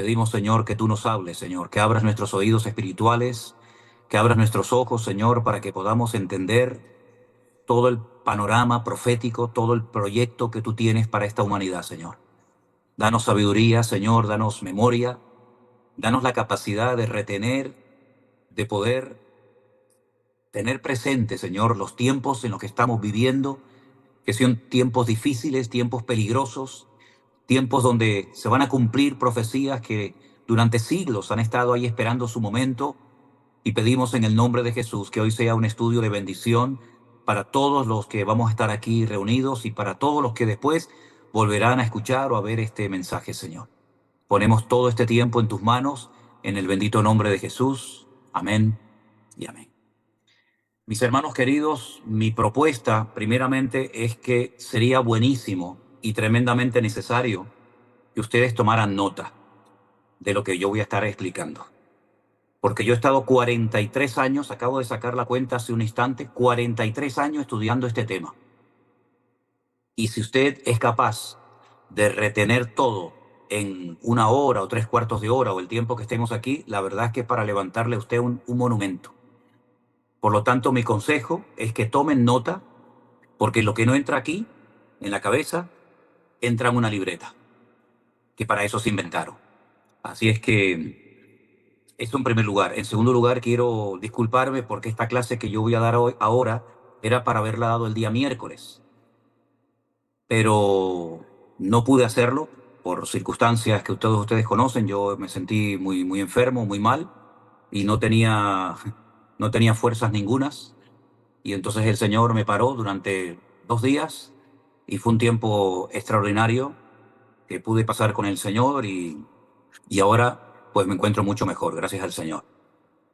pedimos, Señor, que tú nos hables, Señor, que abras nuestros oídos espirituales, que abras nuestros ojos, Señor, para que podamos entender todo el panorama profético, todo el proyecto que tú tienes para esta humanidad, Señor. Danos sabiduría, Señor, danos memoria, danos la capacidad de retener, de poder tener presente, Señor, los tiempos en los que estamos viviendo, que son tiempos difíciles, tiempos peligrosos, tiempos donde se van a cumplir profecías que durante siglos han estado ahí esperando su momento, y pedimos en el nombre de Jesús que hoy sea un estudio de bendición para todos los que vamos a estar aquí reunidos y para todos los que después volverán a escuchar o a ver este mensaje, Señor. Ponemos todo este tiempo en tus manos, en el bendito nombre de Jesús. Amén y amén. Mis hermanos queridos, mi propuesta primeramente es que sería buenísimo y tremendamente necesario que ustedes tomaran nota de lo que yo voy a estar explicando. Porque yo he estado 43 años, acabo de sacar la cuenta hace un instante, 43 años estudiando este tema. Y si usted es capaz de retener todo en una hora o tres cuartos de hora o el tiempo que estemos aquí, la verdad es que es para levantarle a usted un monumento. Por lo tanto, mi consejo es que tomen nota, porque lo que no entra aquí, en la cabeza, entra en una libreta, que para eso se inventaron. Así es que esto en primer lugar. En segundo lugar, quiero disculparme porque esta clase que yo voy a dar hoy, ahora era para haberla dado el día miércoles, pero no pude hacerlo por circunstancias que todos ustedes conocen. Yo me sentí muy enfermo, muy mal, y no tenía fuerzas ningunas. Y entonces el Señor me paró durante 2 días y fue un tiempo extraordinario que pude pasar con el Señor, y ahora pues me encuentro mucho mejor, gracias al Señor.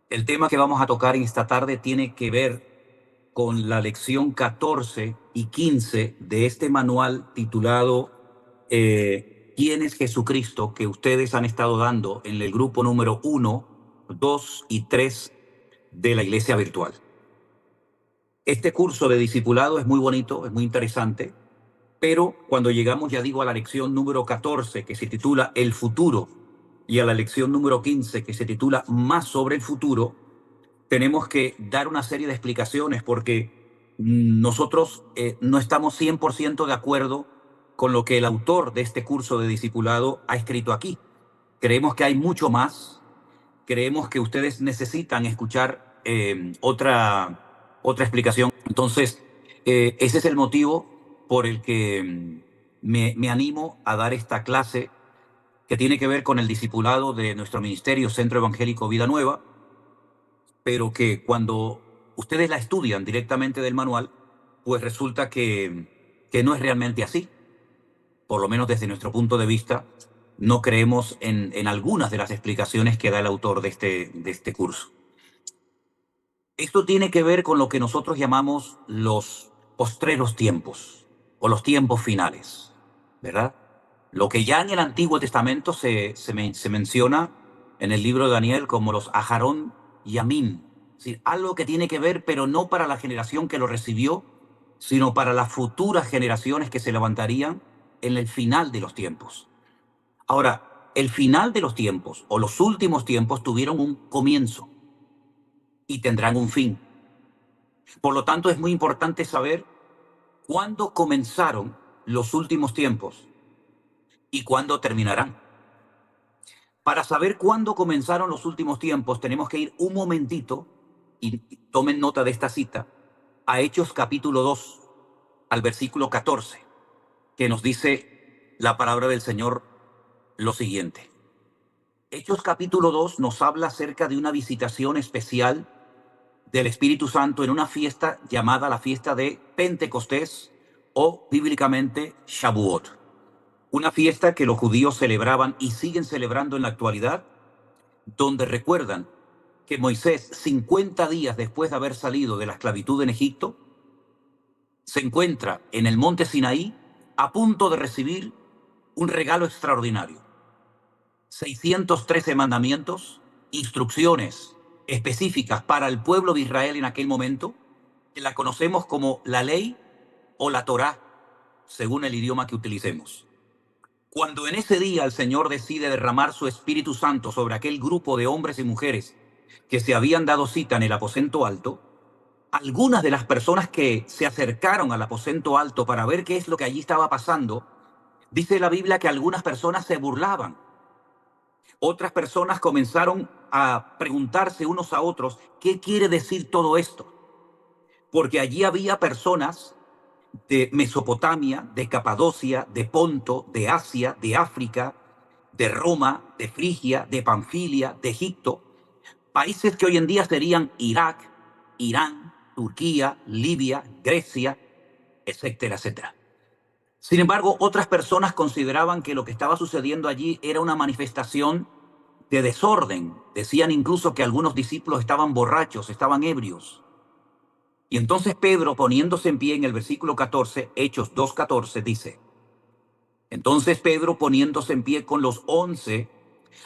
El tema que vamos a tocar en esta tarde tiene que ver con la lección 14 y 15 de este manual titulado ¿Quién es Jesucristo?, que ustedes han estado dando en el grupo número 1, 2 y 3 de la Iglesia Virtual. Este curso de discipulado es muy bonito, es muy interesante, pero cuando llegamos, ya digo, a la lección número 14, que se titula El futuro, y a la lección número 15, que se titula Más sobre el futuro, tenemos que dar una serie de explicaciones porque nosotros no estamos 100% de acuerdo con lo que el autor de este curso de discipulado ha escrito aquí. Creemos que hay mucho más, creemos que ustedes necesitan escuchar otra explicación. Entonces, ese es el motivo por el que me animo a dar esta clase que tiene que ver con el discipulado de nuestro ministerio Centro Evangélico Vida Nueva, pero que cuando ustedes la estudian directamente del manual, pues resulta que no es realmente así. Por lo menos desde nuestro punto de vista, no creemos en algunas de las explicaciones que da el autor de este curso. Esto tiene que ver con lo que nosotros llamamos los postreros tiempos o los tiempos finales, ¿verdad? Lo que ya en el Antiguo Testamento se menciona en el libro de Daniel como los Ajarón y Amín. Es decir, algo que tiene que ver, pero no para la generación que lo recibió, sino para las futuras generaciones que se levantarían en el final de los tiempos. Ahora, el final de los tiempos o los últimos tiempos tuvieron un comienzo y tendrán un fin. Por lo tanto, es muy importante saber cuándo comenzaron los últimos tiempos y cuándo terminarán. Para saber cuándo comenzaron los últimos tiempos, tenemos que ir un momentito, y tomen nota de esta cita, a Hechos capítulo 2, al versículo 14, que nos dice la palabra del Señor lo siguiente. Hechos capítulo 2 nos habla acerca de una visitación especial del Espíritu Santo en una fiesta llamada la fiesta de Pentecostés, o bíblicamente Shavuot. Una fiesta que los judíos celebraban y siguen celebrando en la actualidad, donde recuerdan que Moisés, 50 días después de haber salido de la esclavitud en Egipto, se encuentra en el monte Sinaí a punto de recibir un regalo extraordinario. 613 mandamientos, instrucciones específicas para el pueblo de Israel en aquel momento, que la conocemos como la ley o la Torá, según el idioma que utilicemos. Cuando en ese día el Señor decide derramar su Espíritu Santo sobre aquel grupo de hombres y mujeres que se habían dado cita en el aposento alto, algunas de las personas que se acercaron al aposento alto para ver qué es lo que allí estaba pasando, dice la Biblia que algunas personas se burlaban. Otras personas comenzaron a preguntarse unos a otros, ¿qué quiere decir todo esto? Porque allí había personas de Mesopotamia, de Capadocia, de Ponto, de Asia, de África, de Roma, de Frigia, de Panfilia, de Egipto, países que hoy en día serían Irak, Irán, Turquía, Libia, Grecia, etcétera, etcétera. Sin embargo, otras personas consideraban que lo que estaba sucediendo allí era una manifestación de desorden. Decían incluso que algunos discípulos estaban borrachos, estaban ebrios. Y entonces Pedro, poniéndose en pie en el versículo 14, Hechos 2:14, dice, entonces Pedro, poniéndose en pie con los 11,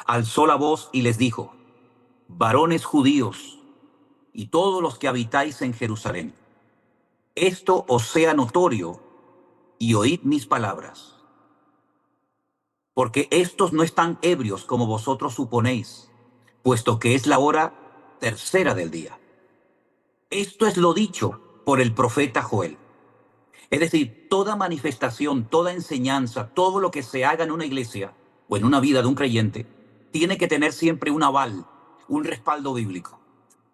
alzó la voz y les dijo, varones judíos y todos los que habitáis en Jerusalén, esto os sea notorio y oíd mis palabras, porque estos no están ebrios como vosotros suponéis, puesto que es la hora tercera del día. Esto es lo dicho por el profeta Joel. Es decir, toda manifestación, toda enseñanza, todo lo que se haga en una iglesia o en una vida de un creyente, tiene que tener siempre un aval, un respaldo bíblico.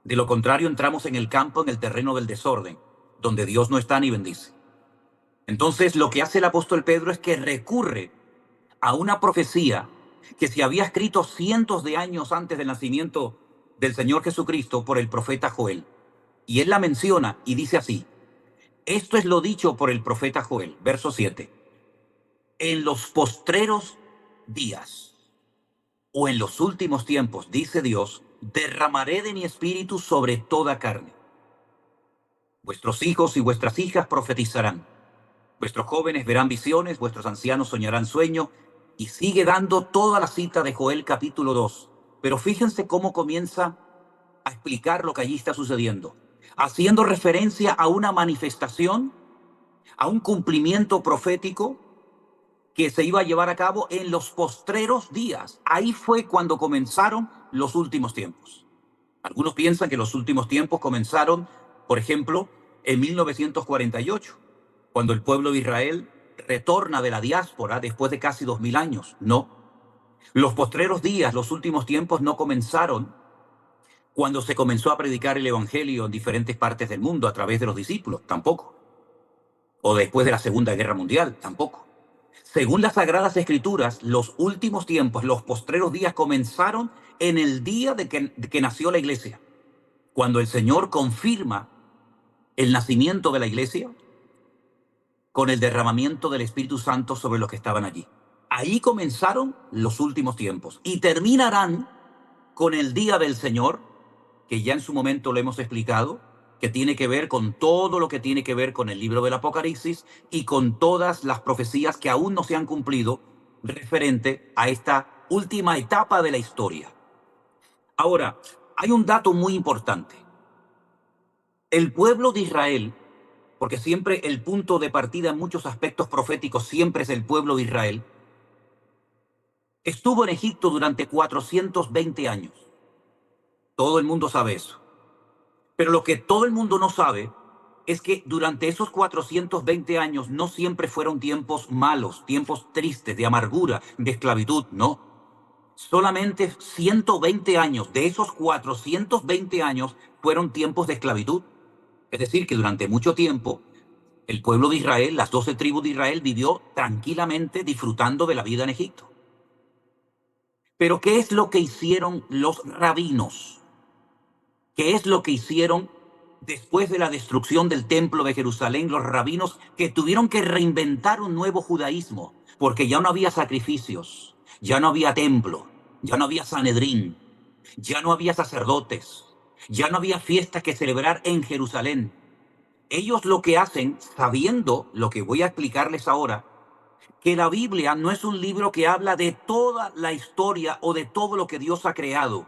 De lo contrario, entramos en el campo, en el terreno del desorden, donde Dios no está ni bendice. Entonces, lo que hace el apóstol Pedro es que recurre a una profecía que se había escrito cientos de años antes del nacimiento del Señor Jesucristo por el profeta Joel. Y él la menciona y dice así, esto es lo dicho por el profeta Joel, verso 7. En los postreros días o en los últimos tiempos, dice Dios, derramaré de mi espíritu sobre toda carne. Vuestros hijos y vuestras hijas profetizarán. Vuestros jóvenes verán visiones, vuestros ancianos soñarán sueños. Y sigue dando toda la cita de Joel capítulo 2. Pero fíjense cómo comienza a explicar lo que allí está sucediendo, haciendo referencia a una manifestación, a un cumplimiento profético que se iba a llevar a cabo en los postreros días. Ahí fue cuando comenzaron los últimos tiempos. Algunos piensan que los últimos tiempos comenzaron, por ejemplo, en 1948, cuando el pueblo de Israel retorna de la diáspora después de casi 2000 años. No. Los postreros días, los últimos tiempos, no comenzaron cuando se comenzó a predicar el evangelio en diferentes partes del mundo a través de los discípulos, tampoco. O después de la Segunda Guerra Mundial, tampoco. Según las Sagradas Escrituras, los últimos tiempos, los postreros días comenzaron en el día de que nació la iglesia, cuando el Señor confirma el nacimiento de la iglesia con el derramamiento del Espíritu Santo sobre los que estaban allí. Ahí comenzaron los últimos tiempos y terminarán con el día del Señor, que ya en su momento lo hemos explicado, que tiene que ver con todo lo que tiene que ver con el libro del Apocalipsis y con todas las profecías que aún no se han cumplido referente a esta última etapa de la historia. Ahora, hay un dato muy importante. El pueblo de Israel, porque siempre el punto de partida en muchos aspectos proféticos siempre es el pueblo de Israel, estuvo en Egipto durante 420 años. Todo el mundo sabe eso. Pero lo que todo el mundo no sabe es que durante esos 420 años no siempre fueron tiempos malos, tiempos tristes, de amargura, de esclavitud, no. Solamente 120 años de esos 420 años fueron tiempos de esclavitud. Es decir, que durante mucho tiempo el pueblo de Israel, las 12 tribus de Israel, vivió tranquilamente disfrutando de la vida en Egipto. Pero ¿qué es lo que hicieron los rabinos? ¿Qué es lo que hicieron después de la destrucción del templo de Jerusalén los rabinos, que tuvieron que reinventar un nuevo judaísmo? Porque ya no había sacrificios, ya no había templo, ya no había Sanedrín, ya no había sacerdotes, ya no había fiestas que celebrar en Jerusalén. Ellos lo que hacen, sabiendo lo que voy a explicarles ahora, que la Biblia no es un libro que habla de toda la historia o de todo lo que Dios ha creado,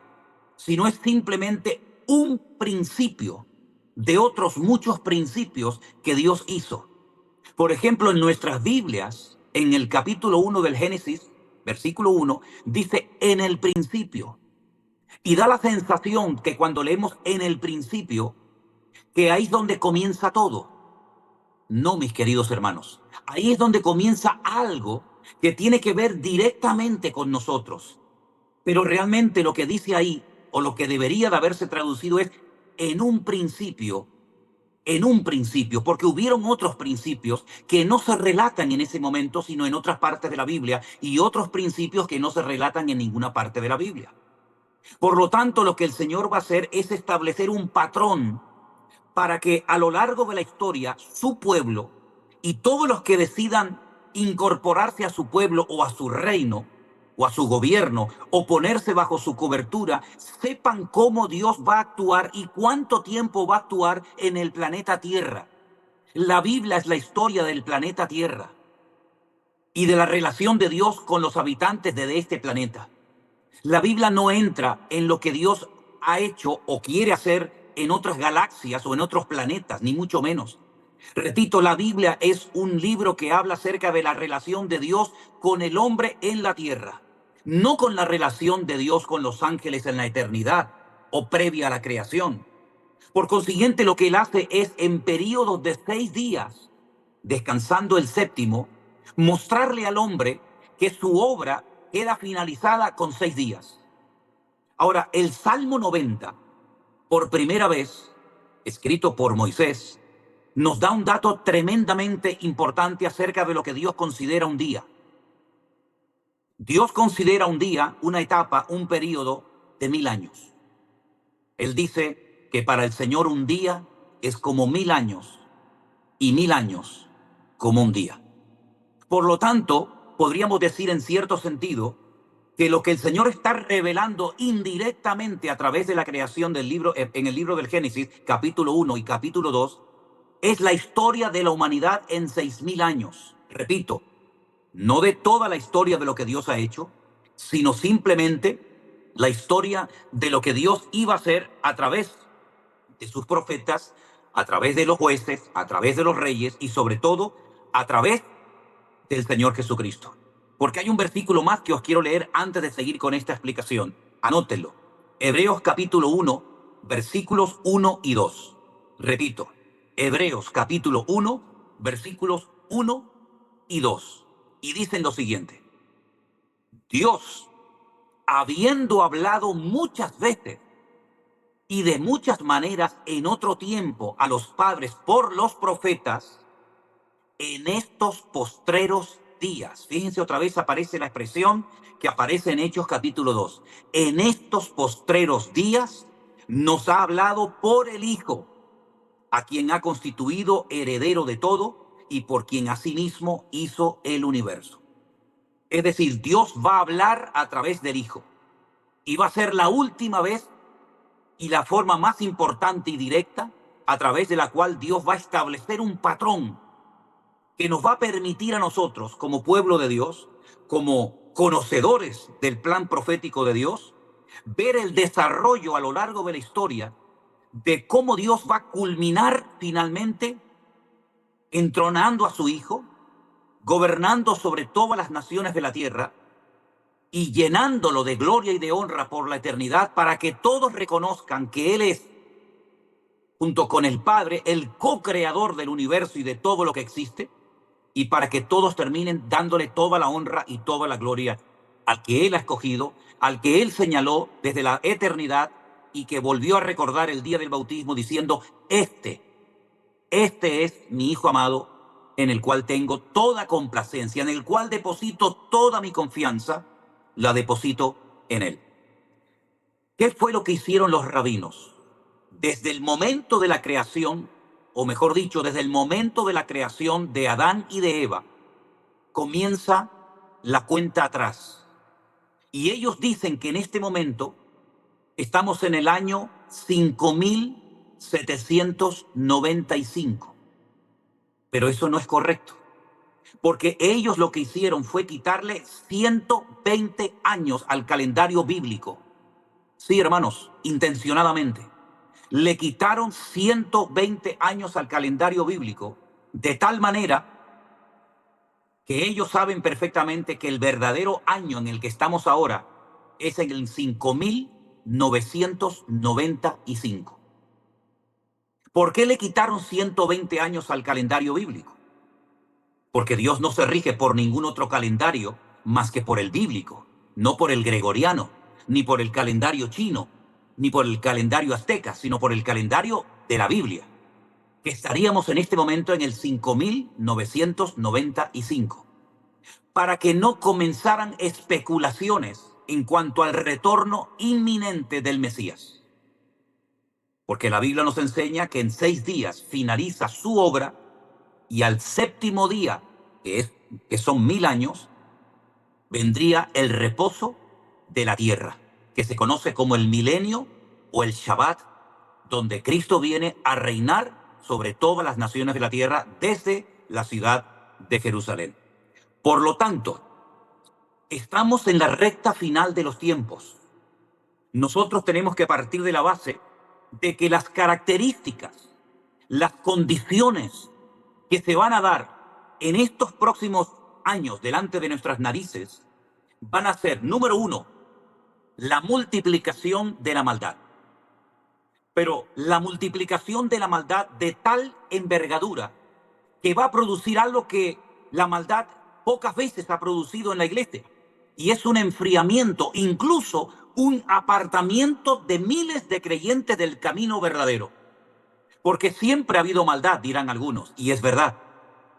sino es simplemente un principio de otros muchos principios que Dios hizo. Por ejemplo, en nuestras Biblias en el capítulo 1 del Génesis, versículo 1, dice en el principio. Y da la sensación que cuando leemos en el principio, que ahí es donde comienza todo. No, mis queridos hermanos. Ahí es donde comienza algo que tiene que ver directamente con nosotros. Pero realmente lo que dice ahí, o lo que debería de haberse traducido es en un principio, porque hubieron otros principios que no se relatan en ese momento, sino en otras partes de la Biblia, y otros principios que no se relatan en ninguna parte de la Biblia. Por lo tanto, lo que el Señor va a hacer es establecer un patrón para que a lo largo de la historia su pueblo y todos los que decidan incorporarse a su pueblo o a su reino o a su gobierno o ponerse bajo su cobertura, sepan cómo Dios va a actuar y cuánto tiempo va a actuar en el planeta Tierra. La Biblia es la historia del planeta Tierra y de la relación de Dios con los habitantes de este planeta. La Biblia no entra en lo que Dios ha hecho o quiere hacer en otras galaxias o en otros planetas, ni mucho menos. Repito, la Biblia es un libro que habla acerca de la relación de Dios con el hombre en la tierra, no con la relación de Dios con los ángeles en la eternidad o previa a la creación. Por consiguiente, lo que él hace es en periodos de 6 días, descansando el séptimo, mostrarle al hombre que su obra queda finalizada con 6 días. Ahora, el Salmo 90, por primera vez, escrito por Moisés, nos da un dato tremendamente importante acerca de lo que Dios considera un día. Dios considera un día, una etapa, un periodo de 1000 años. Él dice que para el Señor un día es como 1000 años y 1000 años como un día. Por lo tanto, podríamos decir en cierto sentido que lo que el Señor está revelando indirectamente a través de la creación del libro, en el libro del Génesis, capítulo 1 y capítulo 2, es la historia de la humanidad en 6000 años. Repito, no de toda la historia de lo que Dios ha hecho, sino simplemente la historia de lo que Dios iba a hacer a través de sus profetas, a través de los jueces, a través de los reyes y sobre todo a través del Señor Jesucristo. Porque hay un versículo más que os quiero leer antes de seguir con esta explicación. Anótenlo. Hebreos capítulo 1, versículos 1 y 2. Repito, Hebreos capítulo 1, versículos 1 y 2. Y dicen lo siguiente. Dios, habiendo hablado muchas veces y de muchas maneras en otro tiempo a los padres por los profetas, en estos postreros días. Fíjense, otra vez aparece la expresión que aparece en Hechos capítulo 2. En estos postreros días nos ha hablado por el Hijo, a quien ha constituido heredero de todo y por quien asimismo hizo el universo. Es decir, Dios va a hablar a través del Hijo y va a ser la última vez y la forma más importante y directa a través de la cual Dios va a establecer un patrón que nos va a permitir a nosotros, como pueblo de Dios, como conocedores del plan profético de Dios, ver el desarrollo a lo largo de la historia de cómo Dios va a culminar finalmente entronando a su Hijo, gobernando sobre todas las naciones de la tierra y llenándolo de gloria y de honra por la eternidad para que todos reconozcan que Él es, junto con el Padre, el co-creador del universo y de todo lo que existe, y para que todos terminen dándole toda la honra y toda la gloria al que Él ha escogido, al que Él señaló desde la eternidad y que volvió a recordar el día del bautismo diciendo, este es mi Hijo amado, en el cual tengo toda complacencia, en el cual deposito toda mi confianza, la deposito en Él. ¿Qué fue lo que hicieron los rabinos? Desde el momento de la creación, o mejor dicho, desde el momento de la creación de Adán y de Eva, comienza la cuenta atrás. Y ellos dicen que en este momento estamos en el año 5795. Pero eso no es correcto, porque ellos lo que hicieron fue quitarle 120 años al calendario bíblico. Sí, hermanos, intencionadamente. Le quitaron 120 años al calendario bíblico, de tal manera que ellos saben perfectamente que el verdadero año en el que estamos ahora es en el 5995. ¿Por qué le quitaron 120 años al calendario bíblico? Porque Dios no se rige por ningún otro calendario más que por el bíblico, no por el gregoriano, ni por el calendario chino, ni por el calendario azteca, sino por el calendario de la Biblia, que estaríamos en este momento en el 5995, para que no comenzaran especulaciones en cuanto al retorno inminente del Mesías. Porque la Biblia nos enseña que en 6 días finaliza su obra y al séptimo día, que son 1000 años, vendría el reposo de la tierra, que se conoce como el milenio o el Shabbat, donde Cristo viene a reinar sobre todas las naciones de la tierra desde la ciudad de Jerusalén. Por lo tanto, estamos en la recta final de los tiempos. Nosotros tenemos que partir de la base de que las características, las condiciones que se van a dar en estos próximos años delante de nuestras narices van a ser, número uno, la multiplicación de la maldad. Pero la multiplicación de la maldad de tal envergadura que va a producir algo que la maldad pocas veces ha producido en la iglesia. Y es un enfriamiento, incluso un apartamiento de miles de creyentes del camino verdadero. Porque siempre ha habido maldad, dirán algunos, y es verdad.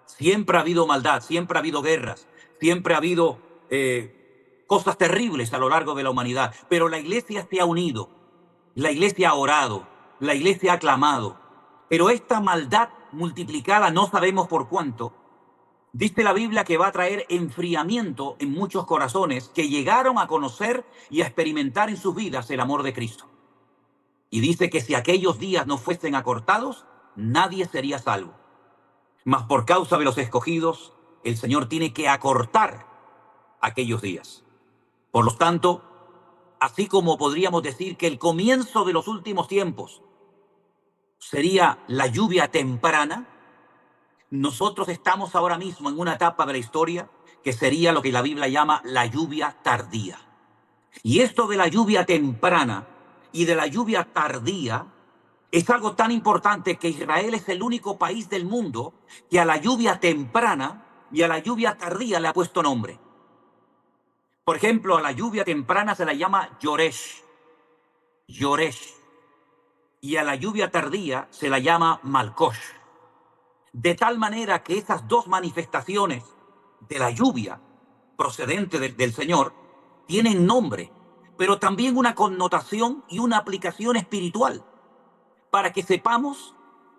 Siempre ha habido maldad, siempre ha habido guerras, siempre ha habido cosas terribles a lo largo de la humanidad. Pero la iglesia se ha unido, la iglesia ha orado, la iglesia ha clamado. Pero esta maldad multiplicada, no sabemos por cuánto, dice la Biblia que va a traer enfriamiento en muchos corazones que llegaron a conocer y a experimentar en sus vidas el amor de Cristo. Y dice que si aquellos días no fuesen acortados, nadie sería salvo. Mas por causa de los escogidos, el Señor tiene que acortar aquellos días. Por lo tanto, así como podríamos decir que el comienzo de los últimos tiempos sería la lluvia temprana, nosotros estamos ahora mismo en una etapa de la historia que sería lo que la Biblia llama la lluvia tardía. Y esto de la lluvia temprana y de la lluvia tardía es algo tan importante que Israel es el único país del mundo que a la lluvia temprana y a la lluvia tardía le ha puesto nombre. Por ejemplo, a la lluvia temprana se la llama Yoresh, Yoresh, y a la lluvia tardía se la llama Malkosh. De tal manera que esas dos manifestaciones de la lluvia procedente del Señor tienen nombre, pero también una connotación y una aplicación espiritual, para que sepamos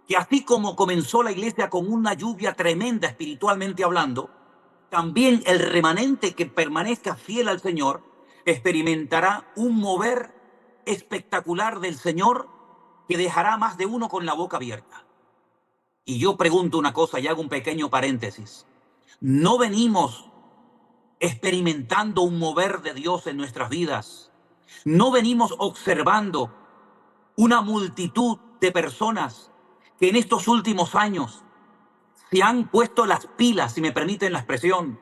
que así como comenzó la iglesia con una lluvia tremenda espiritualmente hablando, también el remanente que permanezca fiel al Señor experimentará un mover espectacular del Señor que dejará más de uno con la boca abierta. Y yo pregunto una cosa y hago un pequeño paréntesis. ¿No venimos experimentando un mover de Dios en nuestras vidas? ¿No venimos observando una multitud de personas que en estos últimos años se han puesto las pilas, si me permiten la expresión,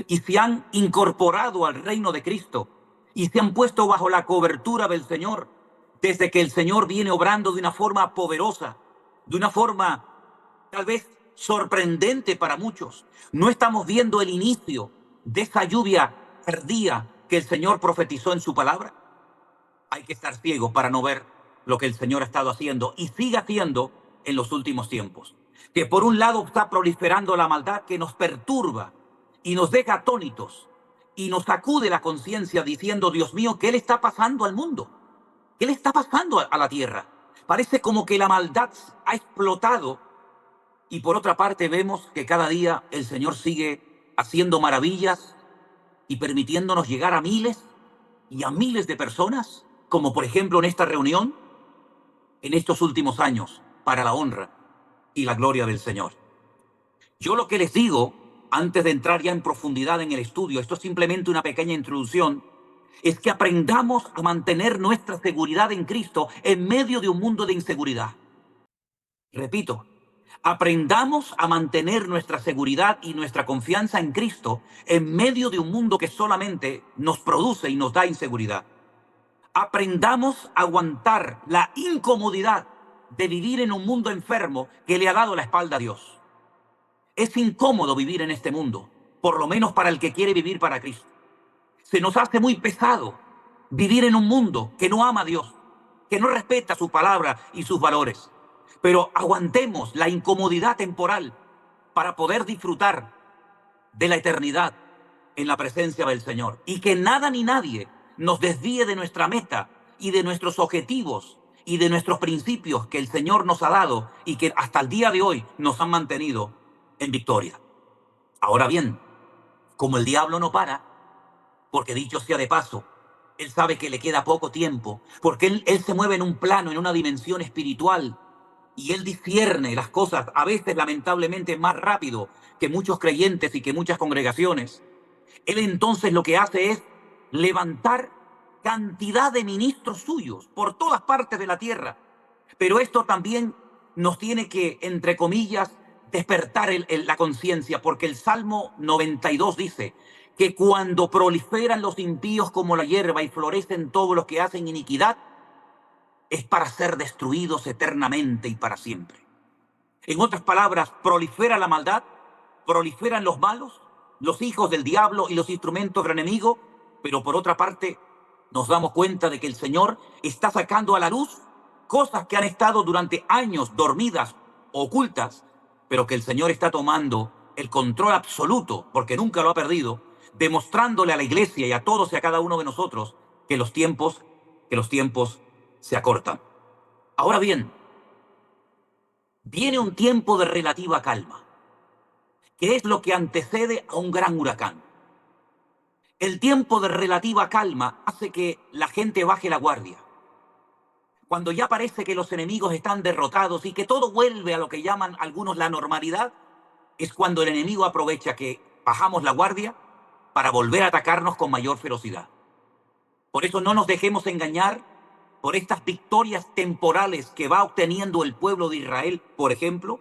y se han incorporado al reino de Cristo y se han puesto bajo la cobertura del Señor desde que el Señor viene obrando de una forma poderosa, de una forma tal vez sorprendente para muchos? No estamos viendo el inicio de esa lluvia tardía que el Señor profetizó en su palabra. Hay que estar ciegos para no ver lo que el Señor ha estado haciendo y sigue haciendo en los últimos tiempos. Que por un lado está proliferando la maldad que nos perturba y nos deja atónitos y nos sacude la conciencia diciendo: Dios mío, ¿qué le está pasando al mundo? ¿Qué le está pasando a la tierra? Parece como que la maldad ha explotado. Y por otra parte vemos que cada día el Señor sigue haciendo maravillas y permitiéndonos llegar a miles y a miles de personas, como por ejemplo en esta reunión, en estos últimos años, para la honra y la gloria del Señor. Yo lo que les digo, antes de entrar ya en profundidad en el estudio, esto es simplemente una pequeña introducción, es que aprendamos a mantener nuestra seguridad en Cristo en medio de un mundo de inseguridad. Repito, Aprendamos a mantener nuestra seguridad y nuestra confianza en Cristo en medio de un mundo que solamente nos produce y nos da inseguridad. Aprendamos a aguantar la incomodidad de vivir en un mundo enfermo que le ha dado la espalda a Dios. Es incómodo vivir en este mundo, por lo menos para el que quiere vivir para Cristo. Se nos hace muy pesado vivir en un mundo que no ama a Dios, que no respeta su palabra y sus valores. Pero aguantemos la incomodidad temporal para poder disfrutar de la eternidad en la presencia del Señor. Y que nada ni nadie nos desvíe de nuestra meta y de nuestros objetivos y de nuestros principios que el Señor nos ha dado y que hasta el día de hoy nos han mantenido en victoria. Ahora bien, como el diablo no para, porque dicho sea de paso, él sabe que le queda poco tiempo, porque él se mueve en un plano, en una dimensión espiritual, y él discierne las cosas a veces lamentablemente más rápido que muchos creyentes y que muchas congregaciones. Él entonces lo que hace es levantar cantidad de ministros suyos por todas partes de la tierra. Pero esto también nos tiene que, entre comillas, despertar la conciencia, porque el Salmo 92 dice que cuando proliferan los impíos como la hierba y florecen todos los que hacen iniquidad, es para ser destruidos eternamente y para siempre. En otras palabras, prolifera la maldad, proliferan los malos, los hijos del diablo y los instrumentos del enemigo, pero por otra parte nos damos cuenta de que el Señor está sacando a la luz cosas que han estado durante años dormidas, ocultas, pero que el Señor está tomando el control absoluto, porque nunca lo ha perdido, demostrándole a la iglesia y a todos y a cada uno de nosotros que los tiempos se acortan. Ahora bien, viene un tiempo de relativa calma, que es lo que antecede a un gran huracán. El tiempo de relativa calma hace que la gente baje la guardia. Cuando ya parece que los enemigos están derrotados y que todo vuelve a lo que llaman algunos la normalidad, es cuando el enemigo aprovecha que bajamos la guardia para volver a atacarnos con mayor ferocidad. Por eso no nos dejemos engañar por estas victorias temporales que va obteniendo el pueblo de Israel, por ejemplo,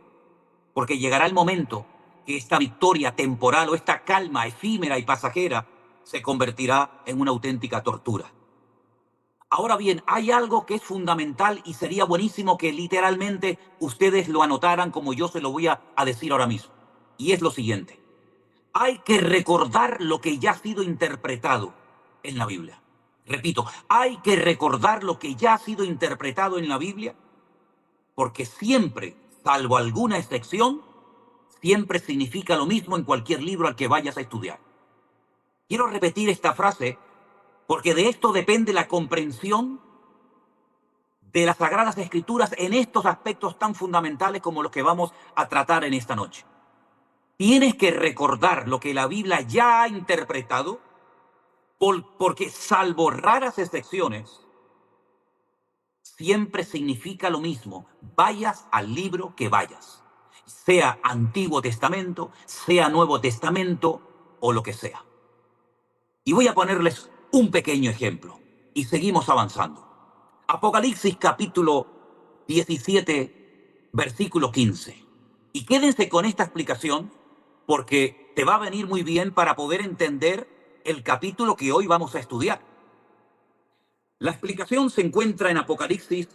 porque llegará el momento que esta victoria temporal o esta calma efímera y pasajera se convertirá en una auténtica tortura. Ahora bien, hay algo que es fundamental y sería buenísimo que literalmente ustedes lo anotaran como yo se lo voy a decir ahora mismo. Y es lo siguiente. Hay que recordar lo que ya ha sido interpretado en la Biblia. Repito, hay que recordar lo que ya ha sido interpretado en la Biblia, porque siempre, salvo alguna excepción, siempre significa lo mismo en cualquier libro al que vayas a estudiar. Quiero repetir esta frase porque de esto depende la comprensión de las Sagradas Escrituras en estos aspectos tan fundamentales como los que vamos a tratar en esta noche. Tienes que recordar lo que la Biblia ya ha interpretado, porque salvo raras excepciones, siempre significa lo mismo, vayas al libro que vayas, sea Antiguo Testamento, sea Nuevo Testamento o lo que sea. Y voy a ponerles un pequeño ejemplo y seguimos avanzando. Apocalipsis capítulo 17, versículo 15. Y quédense con esta explicación porque te va a venir muy bien para poder entender el capítulo que hoy vamos a estudiar. La explicación se encuentra en Apocalipsis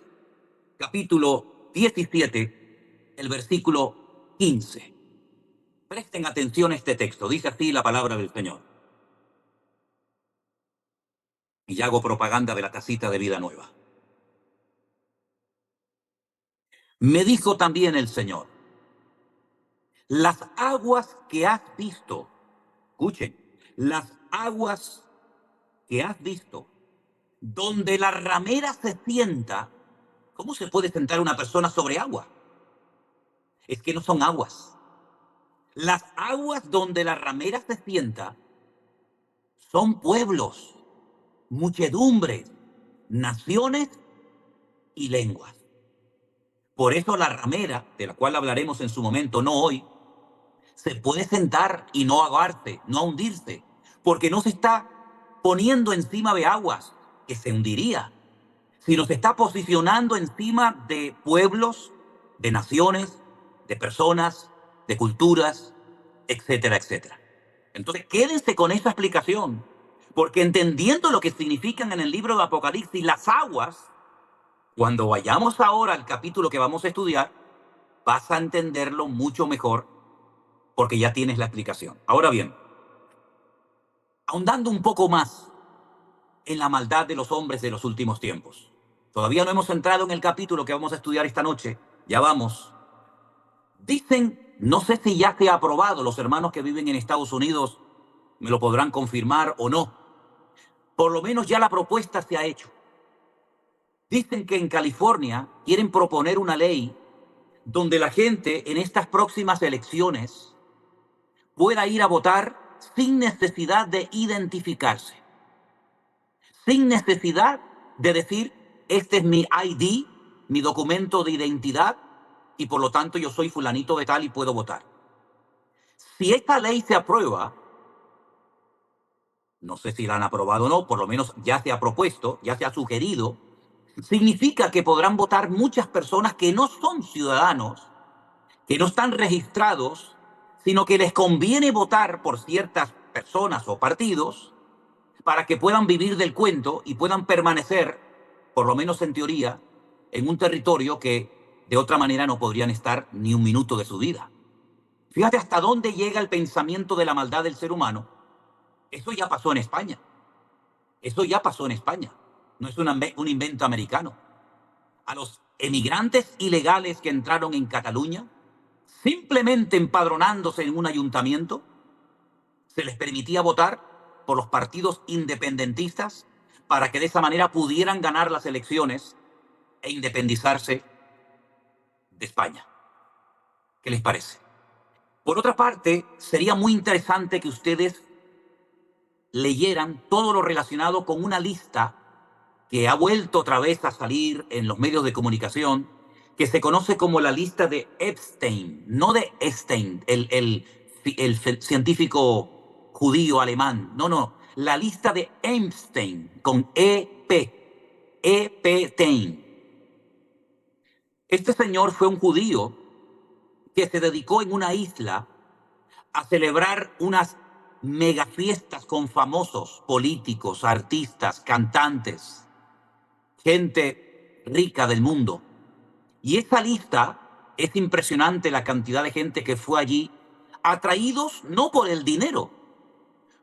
capítulo 17, el versículo 15. Presten atención a este texto, dice así la palabra del Señor. Y hago propaganda de la tacita de vida nueva. Me dijo también el Señor, las aguas que has visto, escuchen, las aguas que has visto, donde la ramera se sienta, ¿cómo se puede sentar una persona sobre agua? Es que no son aguas. Las aguas donde la ramera se sienta son pueblos, muchedumbres, naciones y lenguas. Por eso la ramera, de la cual hablaremos en su momento, no hoy, se puede sentar y no ahogarse, no hundirse, porque no se está poniendo encima de aguas que se hundiría, sino se está posicionando encima de pueblos, de naciones de personas, de culturas, etcétera, etcétera. Entonces, quédense con esa explicación, porque entendiendo lo que significan en el libro de Apocalipsis las aguas, cuando vayamos ahora al capítulo que vamos a estudiar, vas a entenderlo mucho mejor, porque ya tienes la explicación. Ahora bien, ahondando un poco más en la maldad de los hombres de los últimos tiempos. Todavía no hemos entrado en el capítulo que vamos a estudiar esta noche. Ya vamos. Dicen, no sé si ya se ha aprobado, los hermanos que viven en Estados Unidos me lo podrán confirmar o no. Por lo menos ya la propuesta se ha hecho. Dicen que en California quieren proponer una ley donde la gente en estas próximas elecciones pueda ir a votar sin necesidad de identificarse, sin necesidad de decir, este es mi ID, mi documento de identidad, y por lo tanto yo soy fulanito de tal y puedo votar. Si esta ley se aprueba, no sé si la han aprobado o no, por lo menos ya se ha propuesto, ya se ha sugerido, significa que podrán votar muchas personas que no son ciudadanos, que no están registrados, sino que les conviene votar por ciertas personas o partidos para que puedan vivir del cuento y puedan permanecer, por lo menos en teoría, en un territorio que de otra manera no podrían estar ni un minuto de su vida. Fíjate hasta dónde llega el pensamiento de la maldad del ser humano. Eso ya pasó en España. Eso ya pasó en España. No es un invento americano. A los emigrantes ilegales que entraron en Cataluña, simplemente empadronándose en un ayuntamiento, se les permitía votar por los partidos independentistas para que de esa manera pudieran ganar las elecciones e independizarse de España. ¿Qué les parece? Por otra parte, sería muy interesante que ustedes leyeran todo lo relacionado con una lista que ha vuelto otra vez a salir en los medios de comunicación, que se conoce como la lista de Epstein, no de Epstein, el científico judío alemán, no, la lista de Epstein, con Epstein. Este señor fue un judío que se dedicó en una isla a celebrar unas megafiestas con famosos políticos, artistas, cantantes, gente rica del mundo. Y esa lista, es impresionante la cantidad de gente que fue allí, atraídos no por el dinero,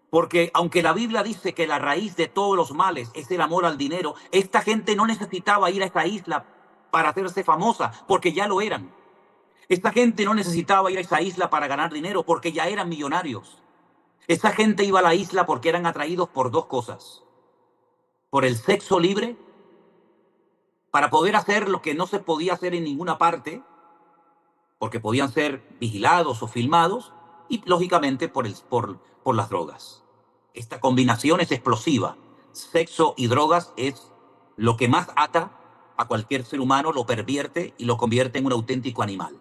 porque aunque la Biblia dice que la raíz de todos los males es el amor al dinero, esta gente no necesitaba ir a esa isla para hacerse famosa, porque ya lo eran. Esta gente no necesitaba ir a esa isla para ganar dinero, porque ya eran millonarios. Esa gente iba a la isla porque eran atraídos por dos cosas: por el sexo libre, para poder hacer lo que no se podía hacer en ninguna parte, porque podían ser vigilados o filmados, y lógicamente por las drogas. Esta combinación es explosiva. Sexo y drogas es lo que más ata a cualquier ser humano, lo pervierte y lo convierte en un auténtico animal.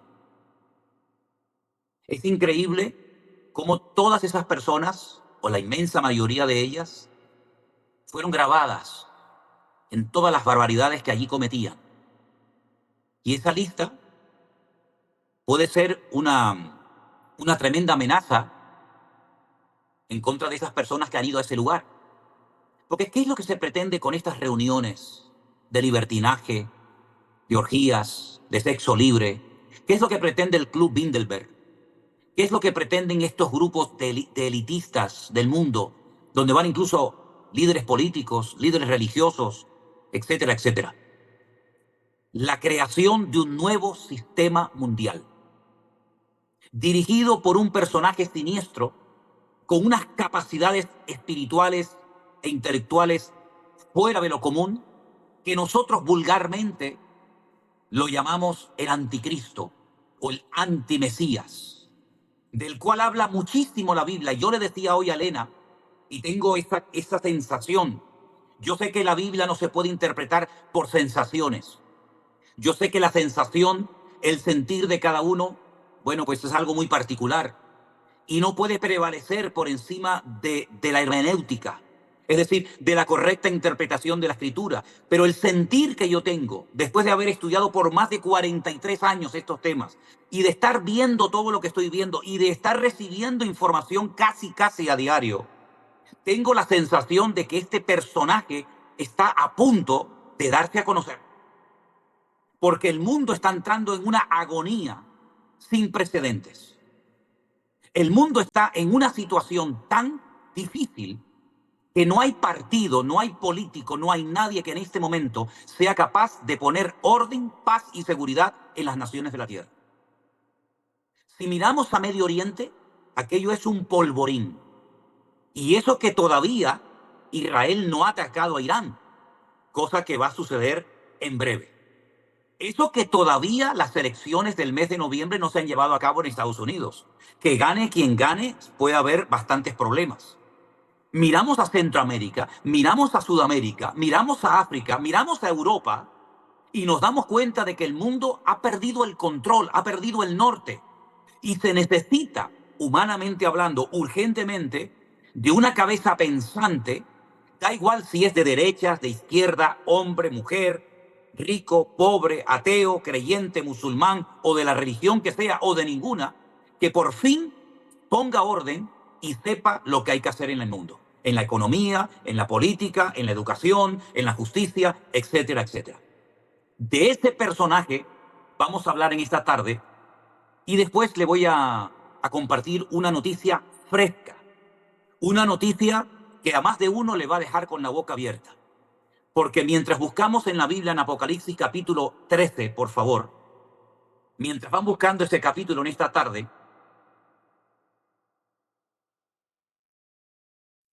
Es increíble cómo todas esas personas, o la inmensa mayoría de ellas, fueron grabadas en todas las barbaridades que allí cometían. Y esa lista puede ser una tremenda amenaza en contra de esas personas que han ido a ese lugar. Porque ¿qué es lo que se pretende con estas reuniones de libertinaje, de orgías, de sexo libre? ¿Qué es lo que pretende el Club Bilderberg? ¿Qué es lo que pretenden estos grupos de elitistas del mundo, donde van incluso líderes políticos, líderes religiosos, etcétera, etcétera? La creación de un nuevo sistema mundial, dirigido por un personaje siniestro, con unas capacidades espirituales e intelectuales fuera de lo común, que nosotros vulgarmente lo llamamos el anticristo o el antimesías, del cual habla muchísimo la Biblia. Yo le decía hoy a Elena, y tengo esa sensación, yo sé que la Biblia no se puede interpretar por sensaciones. Yo sé que la sensación, el sentir de cada uno, bueno, pues es algo muy particular y no puede prevalecer por encima de la hermenéutica. es decir, de la correcta interpretación de la escritura. Pero el sentir que yo tengo, después de haber estudiado por más de 43 años estos temas, y de estar viendo todo lo que estoy viendo, y de estar recibiendo información casi a diario, tengo la sensación de que este personaje está a punto de darse a conocer. Porque el mundo está entrando en una agonía sin precedentes. El mundo está en una situación tan difícil que no hay partido, no hay político, no hay nadie que en este momento sea capaz de poner orden, paz y seguridad en las naciones de la tierra. Si miramos a Medio Oriente, aquello es un polvorín. Y eso que todavía Israel no ha atacado a Irán, cosa que va a suceder en breve. Eso que todavía las elecciones del mes de noviembre no se han llevado a cabo en Estados Unidos. Que gane quien gane, puede haber bastantes problemas. Miramos a Centroamérica, miramos a Sudamérica, miramos a África, miramos a Europa y nos damos cuenta de que el mundo ha perdido el control, ha perdido el norte. Y se necesita, humanamente hablando, urgentemente, de una cabeza pensante, da igual si es de derechas, de izquierda, hombre, mujer, rico, pobre, ateo, creyente, musulmán o de la religión que sea o de ninguna, que por fin ponga orden y sepa lo que hay que hacer en el mundo, en la economía, en la política, en la educación, en la justicia, etcétera, etcétera. De ese personaje vamos a hablar en esta tarde y después le voy a compartir una noticia fresca, una noticia que a más de uno le va a dejar con la boca abierta. Porque mientras buscamos en la Biblia, en Apocalipsis capítulo 13, por favor, mientras van buscando ese capítulo en esta tarde,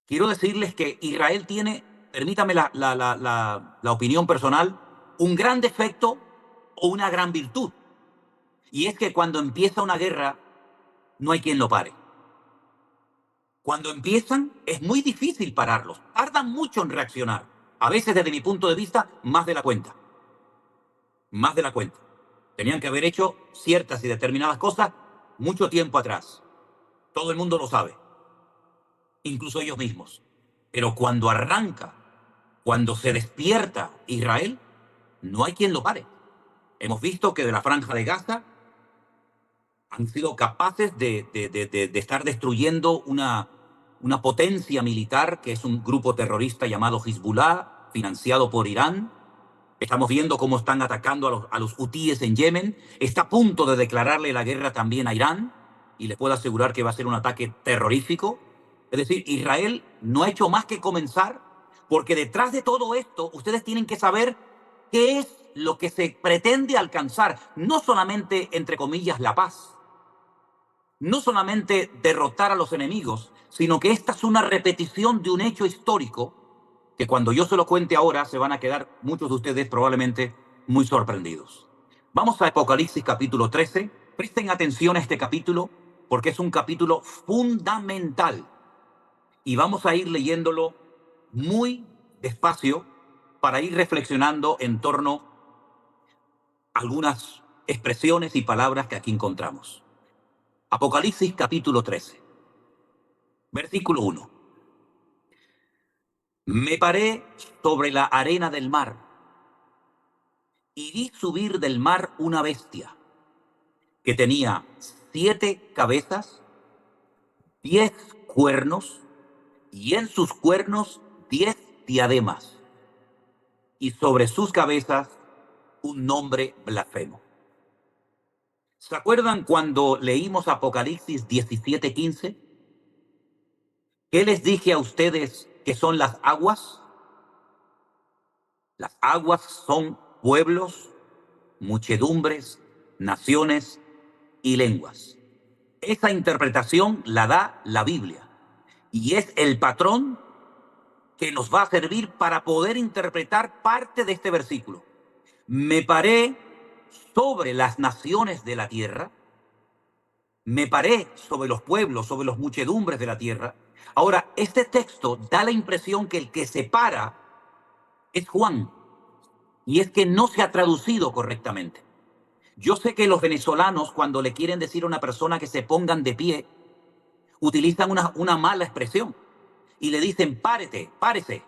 quiero decirles que Israel tiene, permítame la opinión personal, un gran defecto o una gran virtud. Y es que cuando empieza una guerra, no hay quien lo pare. Cuando empiezan, es muy difícil pararlos. Tardan mucho en reaccionar. A veces, desde mi punto de vista, más de la cuenta. Más de la cuenta. Tenían que haber hecho ciertas y determinadas cosas mucho tiempo atrás. Todo el mundo lo sabe. Incluso ellos mismos. Pero cuando arranca, cuando se despierta Israel, no hay quien lo pare. Hemos visto que de la Franja de Gaza han sido capaces de estar destruyendo una potencia militar que es un grupo terrorista llamado Hezbollah, financiado por Irán. Estamos viendo cómo están atacando a los hutíes en Yemen. Está a punto de declararle la guerra también a Irán y les puedo asegurar que va a ser un ataque terrorífico. Es decir, Israel no ha hecho más que comenzar, porque detrás de todo esto ustedes tienen que saber qué es lo que se pretende alcanzar. No solamente, entre comillas, la paz. No solamente derrotar a los enemigos, sino que esta es una repetición de un hecho histórico que cuando yo se lo cuente ahora se van a quedar muchos de ustedes probablemente muy sorprendidos. Vamos a Apocalipsis capítulo 13. Presten atención a este capítulo porque es un capítulo fundamental y vamos a ir leyéndolo muy despacio para ir reflexionando en torno a algunas expresiones y palabras que aquí encontramos. Apocalipsis capítulo 13, versículo 1. Me paré sobre la arena del mar y vi subir del mar una bestia que tenía 7 cabezas, 10 cuernos y en sus cuernos 10 diademas y sobre sus cabezas un nombre blasfemo. ¿Se acuerdan cuando leímos Apocalipsis 17:15? ¿Qué les dije a ustedes que son las aguas? Las aguas son pueblos, muchedumbres, naciones y lenguas. Esa interpretación la da la Biblia y es el patrón que nos va a servir para poder interpretar parte de este versículo. Me paré sobre las naciones de la tierra, me paré sobre los pueblos, sobre los muchedumbres de la tierra. Ahora, este texto da la impresión que el que se para es Juan, y es que no se ha traducido correctamente. Yo sé que los venezolanos, cuando le quieren decir a una persona que se pongan de pie, utilizan una mala expresión. y le dicen, párete, párese.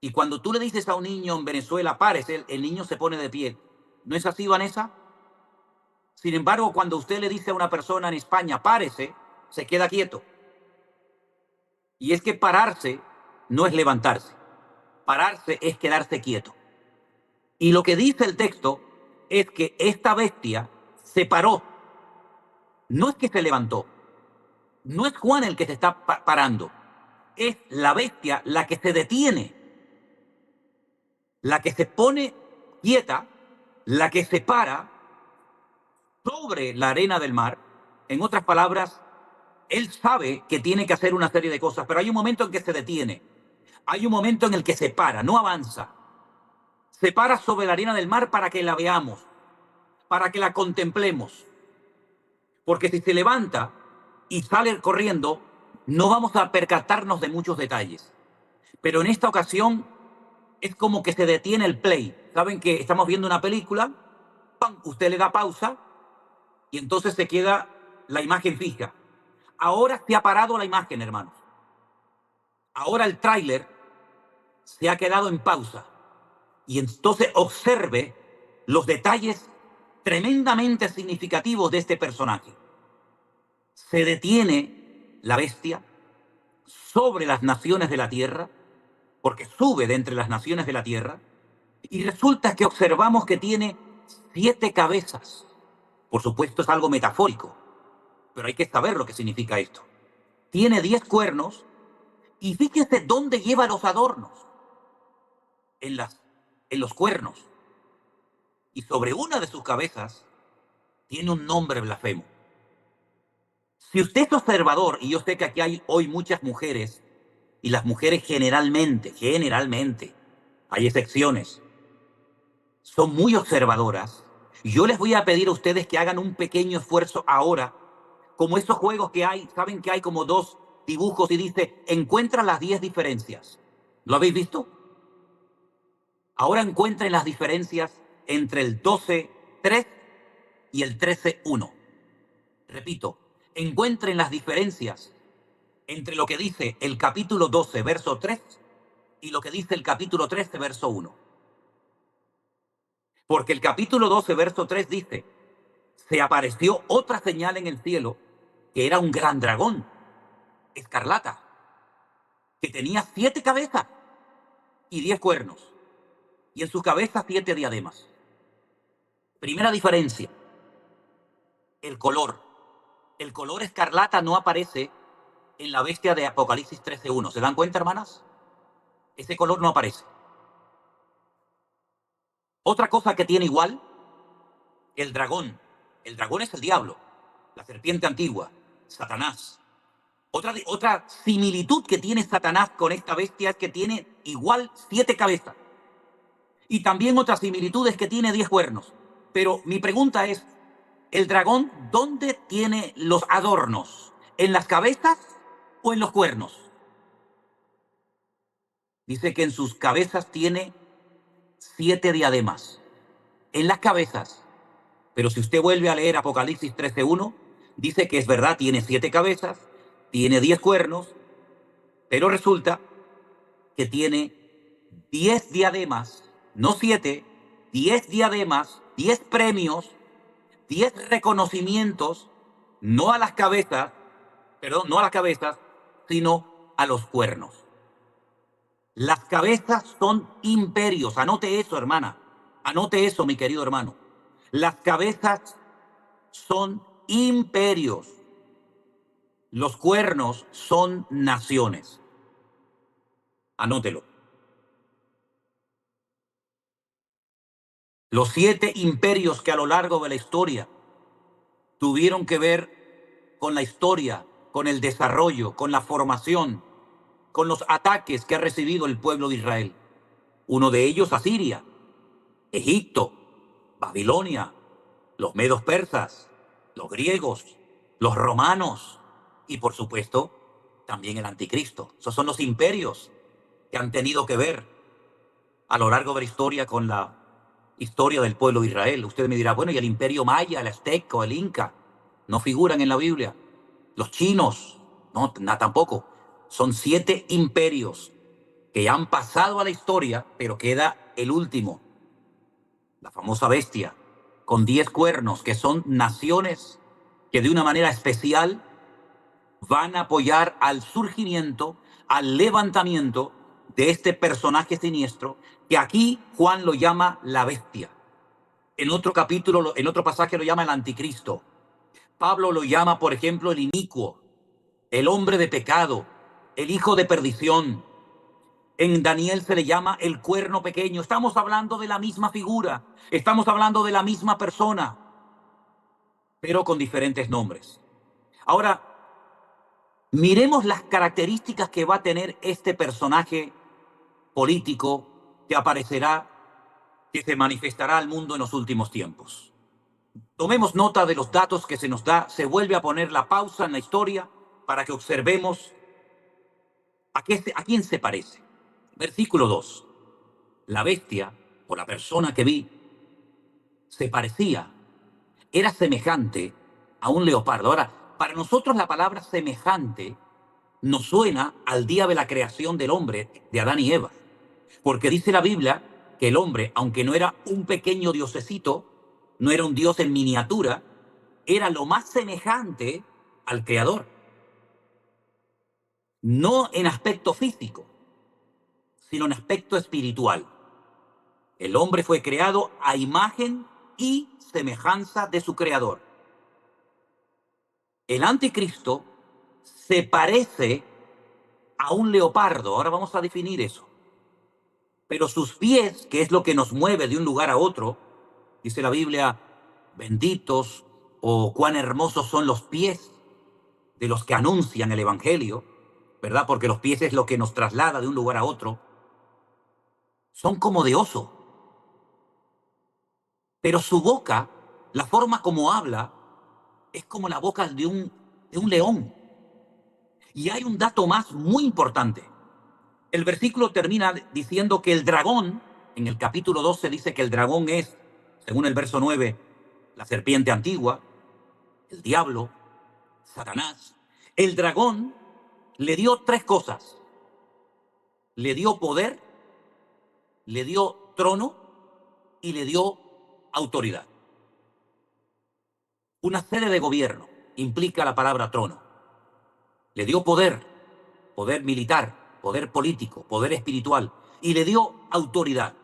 Y cuando tú le dices a un niño en Venezuela, párese, el niño se pone de pie. ¿No es así, Vanessa? Sin embargo, cuando usted le dice a una persona en España, párese, se queda quieto. Y es que pararse no es levantarse. Pararse es quedarse quieto. Y lo que dice el texto es que esta bestia se paró. No es que se levantó. No es Juan el que se está parando. Es la bestia la que se detiene, la que se pone quieta, la que se para sobre la arena del mar. En otras palabras, él sabe que tiene que hacer una serie de cosas, pero hay un momento en que se detiene. Hay un momento en el que se para, no avanza. Se para sobre la arena del mar para que la veamos, para que la contemplemos. Porque si se levanta y sale corriendo, no vamos a percatarnos de muchos detalles. Pero en esta ocasión es como que se detiene el play. ¿Saben que estamos viendo una película? ¡Pam! Usted le da pausa y entonces se queda la imagen fija. Ahora se ha parado la imagen, hermanos. Ahora el tráiler se ha quedado en pausa. Y entonces observe los detalles tremendamente significativos de este personaje. Se detiene la bestia sobre las naciones de la tierra, porque sube de entre las naciones de la tierra, y resulta que observamos que tiene 7 cabezas. Por supuesto es algo metafórico, pero hay que saber lo que significa esto. Tiene 10 cuernos, y fíjese dónde lleva los adornos. En, en los cuernos. Y sobre una de sus cabezas tiene un nombre blasfemo. Si usted es observador, y yo sé que aquí hay hoy muchas mujeres, y las mujeres generalmente, hay excepciones, son muy observadoras, yo les voy a pedir a ustedes que hagan un pequeño esfuerzo ahora, como esos juegos que hay, saben que hay como 2 dibujos y dice, encuentra las 10 diferencias. ¿Lo habéis visto? Ahora encuentren las diferencias entre el 12:3 y el 13:1. Repito, encuentren las diferencias entre lo que dice el capítulo 12, verso 3, y lo que dice el capítulo 13, verso 1. Porque el capítulo 12, verso 3 dice, se apareció otra señal en el cielo, que era un gran dragón, escarlata, que tenía 7 cabezas y 10 cuernos, y en sus cabezas 7 diademas. Primera diferencia, el color. El color escarlata no aparece en la bestia de Apocalipsis 13:1. ¿Se dan cuenta, hermanas? Ese color no aparece. Otra cosa que tiene igual, el dragón. El dragón es el diablo, la serpiente antigua, Satanás. Otra similitud que tiene Satanás con esta bestia es que tiene igual 7 cabezas. Y también otra similitud es que tiene 10 cuernos. Pero mi pregunta es, ¿el dragón dónde tiene los adornos? ¿En las cabezas o en los cuernos? Dice que en sus cabezas tiene 7 diademas. En las cabezas. Pero si usted vuelve a leer Apocalipsis 13:1, dice que es verdad, tiene 7 cabezas, tiene 10 cuernos, pero resulta que tiene 10 diademas, no 7, 10 diademas, 10 premios, 10 reconocimientos, no a las cabezas, perdón, no a las cabezas, sino a los cuernos. Las cabezas son imperios. Anote eso, hermana. Anote eso, mi querido hermano. Las cabezas son imperios. Los cuernos son naciones. Anótelo. Los 7 imperios que a lo largo de la historia tuvieron que ver con la historia, con el desarrollo, con la formación, con los ataques que ha recibido el pueblo de Israel. Uno de ellos, Asiria, Egipto, Babilonia, los medos persas, los griegos, los romanos y por supuesto también el anticristo. Esos son los imperios que han tenido que ver a lo largo de la historia con la historia del pueblo de Israel. Usted me dirá, bueno, ¿y el imperio maya, el azteca o el inca? No figuran en la Biblia. Los chinos, no, tampoco. Son 7 imperios que ya han pasado a la historia, pero queda el último, la famosa bestia, con 10 cuernos, que son naciones que de una manera especial van a apoyar al surgimiento, al levantamiento de este personaje siniestro, que aquí Juan lo llama la bestia. En otro capítulo, en otro pasaje lo llama el anticristo. Pablo lo llama, por ejemplo, el inicuo, el hombre de pecado, el hijo de perdición. En Daniel se le llama el cuerno pequeño. Estamos hablando de la misma figura, estamos hablando de la misma persona, pero con diferentes nombres. Ahora, miremos las características que va a tener este personaje político que aparecerá, que se manifestará al mundo en los últimos tiempos. Tomemos nota de los datos que se nos da. Se vuelve a poner la pausa en la historia para que observemos a quién se parece. Versículo 2. La bestia, o la persona que vi, se parecía, era semejante a un leopardo. Ahora, para nosotros la palabra semejante nos suena al día de la creación del hombre, de Adán y Eva. Porque dice la Biblia que el hombre, aunque no era un pequeño diosecito, no era un dios en miniatura, era lo más semejante al Creador. No en aspecto físico, sino en aspecto espiritual. El hombre fue creado a imagen y semejanza de su Creador. El anticristo se parece a un leopardo. Ahora vamos a definir eso. Pero sus pies, que es lo que nos mueve de un lugar a otro, dice la Biblia, benditos o cuán hermosos son los pies de los que anuncian el Evangelio, ¿verdad? Porque los pies es lo que nos traslada de un lugar a otro. Son como de oso. Pero su boca, la forma como habla, es como la boca de un león. Y hay un dato más muy importante. El versículo termina diciendo que el dragón, en el capítulo 12 dice que el dragón es, según el verso 9, la serpiente antigua, el diablo, Satanás. El dragón le dio 3 cosas. Le dio poder, le dio trono y le dio autoridad. Una sede de gobierno implica la palabra trono. Le dio poder, poder militar, poder político, poder espiritual, y le dio autoridad.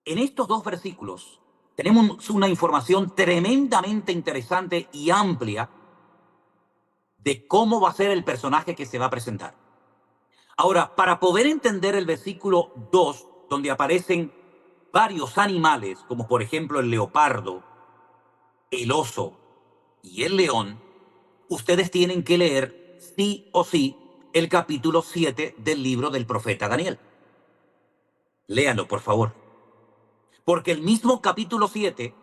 En estos 2 versículos tenemos una información tremendamente interesante y amplia de cómo va a ser el personaje que se va a presentar. Ahora, para poder entender el versículo 2, donde aparecen varios animales, como por ejemplo el leopardo, el oso y el león, ustedes tienen que leer sí o sí el capítulo 7 del libro del profeta Daniel. Léanlo, por favor. Porque el mismo capítulo 7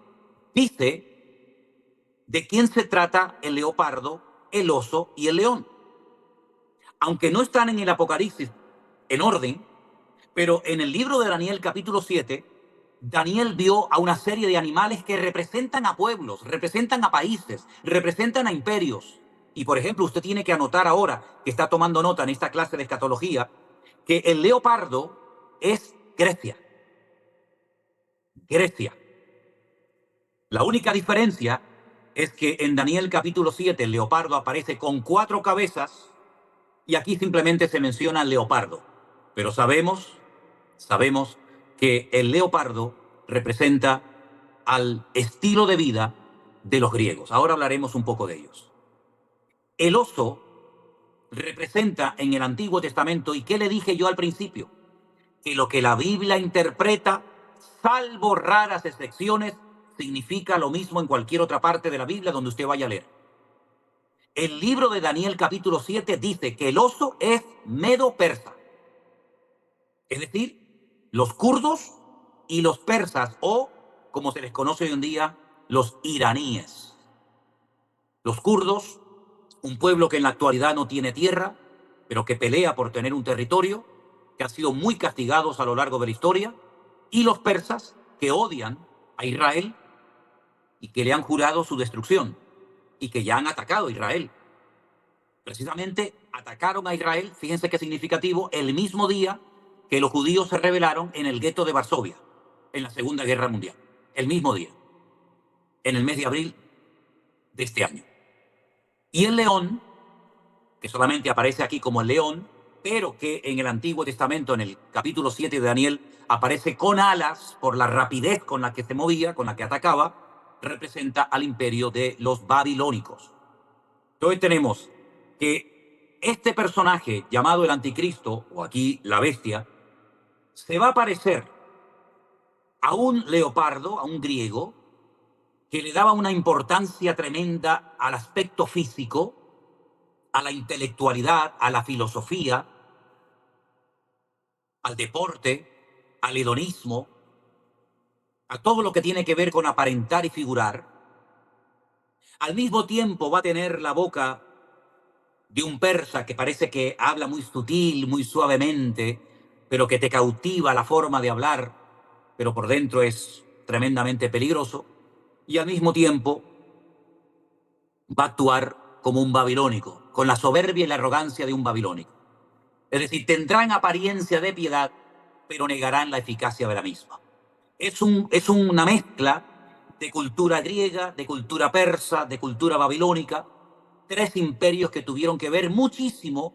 dice de quién se trata el leopardo, el oso y el león. Aunque no están en el Apocalipsis en orden, pero en el libro de Daniel capítulo 7, Daniel vio a una serie de animales que representan a pueblos, representan a países, representan a imperios. Y por ejemplo, usted tiene que anotar ahora, que está tomando nota en esta clase de escatología, que el leopardo es Grecia. Grecia. La única diferencia es que en Daniel capítulo 7 el leopardo aparece con 4 cabezas y aquí simplemente se menciona el leopardo. Pero sabemos que el leopardo representa al estilo de vida de los griegos. Ahora hablaremos un poco de ellos. El oso representa en el Antiguo Testamento, ¿y qué le dije yo al principio? Que lo que la Biblia interpreta, salvo raras excepciones, significa lo mismo en cualquier otra parte de la Biblia donde usted vaya a leer. El libro de Daniel capítulo 7 dice que el oso es medo-persa. Es decir, los kurdos y los persas, o como se les conoce hoy en día, los iraníes. Los kurdos, un pueblo que en la actualidad no tiene tierra, pero que pelea por tener un territorio, que han sido muy castigados a lo largo de la historia, y los persas, que odian a Israel y que le han jurado su destrucción, y que ya han atacado a Israel. Precisamente atacaron a Israel, fíjense qué significativo, el mismo día que los judíos se rebelaron en el gueto de Varsovia, en la Segunda Guerra Mundial. El mismo día, en el mes de abril de este año. Y el león, que solamente aparece aquí como el león, pero que en el Antiguo Testamento, en el capítulo 7 de Daniel, aparece con alas por la rapidez con la que se movía, con la que atacaba, representa al imperio de los babilónicos. Entonces tenemos que este personaje llamado el anticristo, o aquí la bestia, se va a parecer a un leopardo, a un griego, que le daba una importancia tremenda al aspecto físico, a la intelectualidad, a la filosofía, al deporte, al hedonismo, a todo lo que tiene que ver con aparentar y figurar. Al mismo tiempo va a tener la boca de un persa que parece que habla muy sutil, muy suavemente, pero que te cautiva la forma de hablar, pero por dentro es tremendamente peligroso. Y al mismo tiempo va a actuar como un babilónico, con la soberbia y la arrogancia de un babilónico. Es decir, tendrán apariencia de piedad, pero negarán la eficacia de la misma. Es una mezcla de cultura griega, de cultura persa, de cultura babilónica, tres imperios que tuvieron que ver muchísimo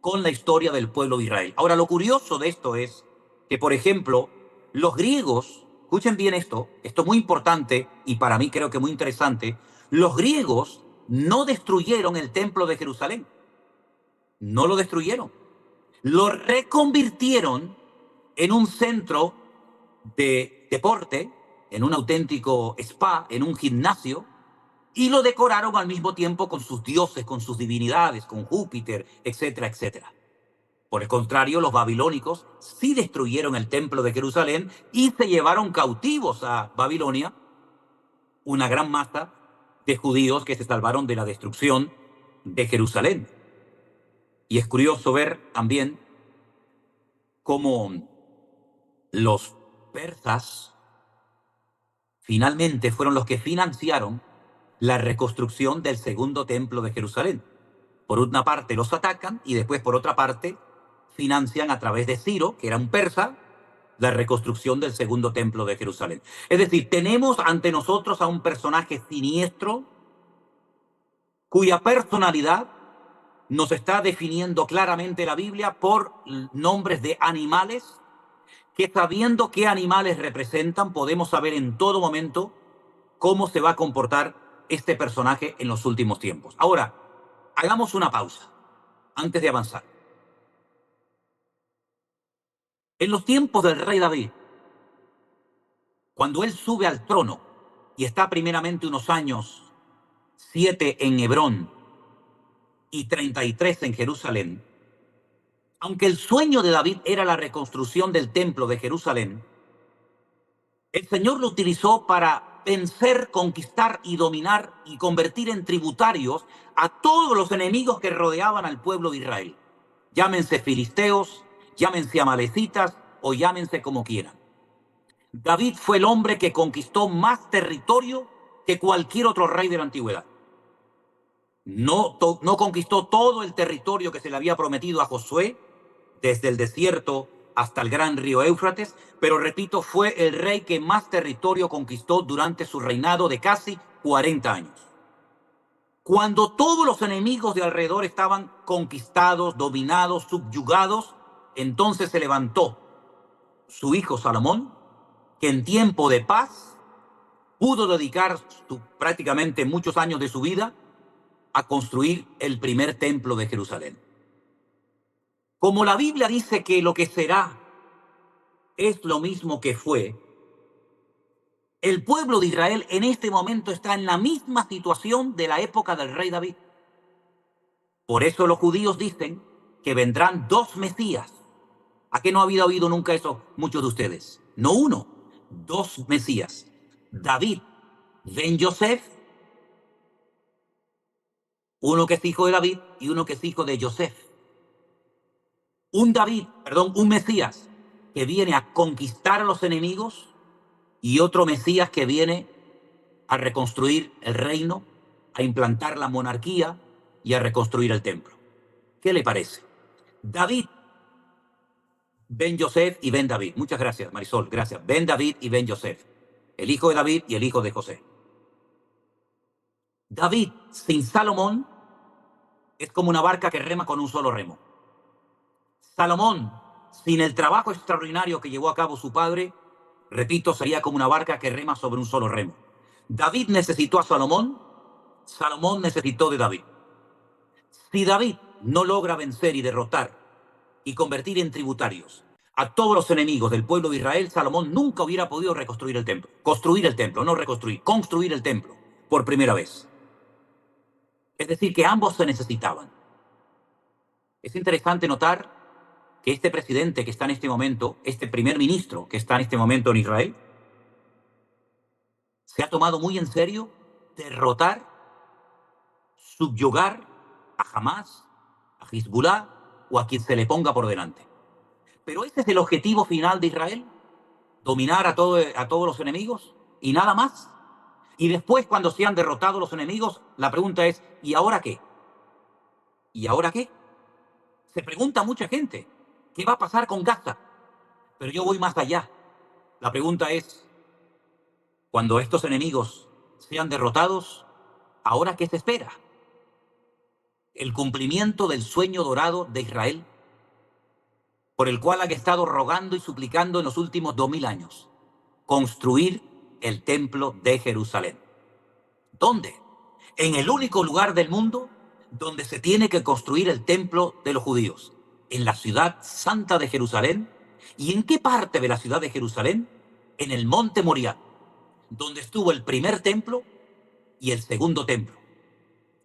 con la historia del pueblo de Israel. Ahora, lo curioso de esto es que, por ejemplo, los griegos, escuchen bien esto es muy importante y para mí creo que muy interesante, los griegos no destruyeron el templo de Jerusalén, no lo destruyeron, lo reconvirtieron en un centro de deporte, en un auténtico spa, en un gimnasio, y lo decoraron al mismo tiempo con sus dioses, con sus divinidades, con Júpiter, etcétera, etcétera. Por el contrario, los babilónicos sí destruyeron el templo de Jerusalén y se llevaron cautivos a Babilonia una gran masa de judíos que se salvaron de la destrucción de Jerusalén. Y es curioso ver también cómo los persas finalmente fueron los que financiaron la reconstrucción del segundo templo de Jerusalén. Por una parte los atacan y después por otra parte financian a través de Ciro, que era un persa, la reconstrucción del segundo templo de Jerusalén. Es decir, tenemos ante nosotros a un personaje siniestro cuya personalidad nos está definiendo claramente la Biblia por nombres de animales que, sabiendo qué animales representan, podemos saber en todo momento cómo se va a comportar este personaje en los últimos tiempos. Ahora, hagamos una pausa antes de avanzar. En los tiempos del rey David, cuando él sube al trono y está primeramente unos años, 7 en Hebrón y 33 en Jerusalén, aunque el sueño de David era la reconstrucción del templo de Jerusalén, el Señor lo utilizó para vencer, conquistar y dominar y convertir en tributarios a todos los enemigos que rodeaban al pueblo de Israel. Llámense filisteos, llámense amalecitas o llámense como quieran. David fue el hombre que conquistó más territorio que cualquier otro rey de la antigüedad. No conquistó todo el territorio que se le había prometido a Josué, desde el desierto hasta el gran río Éufrates, pero repito, fue el rey que más territorio conquistó durante su reinado de casi 40 años. Cuando todos los enemigos de alrededor estaban conquistados, dominados, subyugados, entonces se levantó su hijo Salomón, que en tiempo de paz pudo dedicar prácticamente muchos años de su vida a construir el primer templo de Jerusalén. Como la Biblia dice que lo que será es lo mismo que fue, el pueblo de Israel en este momento está en la misma situación de la época del rey David. Por eso los judíos dicen que vendrán dos Mesías. ¿A qué no ha habido oído nunca eso muchos de ustedes? No uno, dos Mesías. David ben Yosef, uno que es hijo de David y uno que es hijo de Yosef. Un Mesías que viene a conquistar a los enemigos y otro Mesías que viene a reconstruir el reino, a implantar la monarquía y a reconstruir el templo. ¿Qué le parece? David, Ben Yosef y Ben David. Muchas gracias, Marisol, gracias. Ben David y Ben Yosef. El hijo de David y el hijo de José. David sin Salomón es como una barca que rema con un solo remo. Salomón, sin el trabajo extraordinario que llevó a cabo su padre, repito, sería como una barca que rema sobre un solo remo. David necesitó a Salomón, Salomón necesitó de David. Si David no logra vencer y derrotar y convertir en tributarios a todos los enemigos del pueblo de Israel, Salomón nunca hubiera podido reconstruir el templo. Construir el templo, no reconstruir, construir el templo por primera vez. Es decir, que ambos se necesitaban. Es interesante notar que este presidente que está en este momento, este primer ministro que está en este momento en Israel, se ha tomado muy en serio derrotar, subyugar a Hamas, a Hezbollah o a quien se le ponga por delante. Pero ese es el objetivo final de Israel, dominar a todos los enemigos y nada más. Y después, cuando se han derrotado los enemigos, la pregunta es, ¿y ahora qué? ¿Y ahora qué? Se pregunta mucha gente, ¿qué va a pasar con Gaza? Pero yo voy más allá. La pregunta es, cuando estos enemigos sean derrotados, ¿ahora qué se espera? El cumplimiento del sueño dorado de Israel, por el cual han estado rogando y suplicando en los últimos 2000 años. Construir el templo de Jerusalén. ¿Dónde? En el único lugar del mundo donde se tiene que construir el templo de los judíos. En la ciudad santa de Jerusalén. ¿Y en qué parte de la ciudad de Jerusalén? En el monte Moriah, donde estuvo el primer templo y el segundo templo,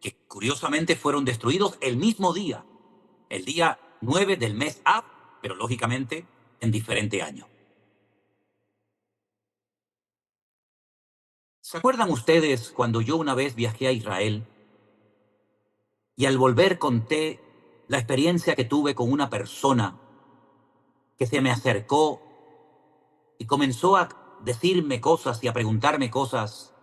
que curiosamente fueron destruidos el mismo día, el día 9 del mes Av, pero lógicamente en diferente año. ¿Se acuerdan ustedes cuando yo una vez viajé a Israel y al volver conté la experiencia que tuve con una persona que se me acercó y comenzó a decirme cosas y a preguntarme cosas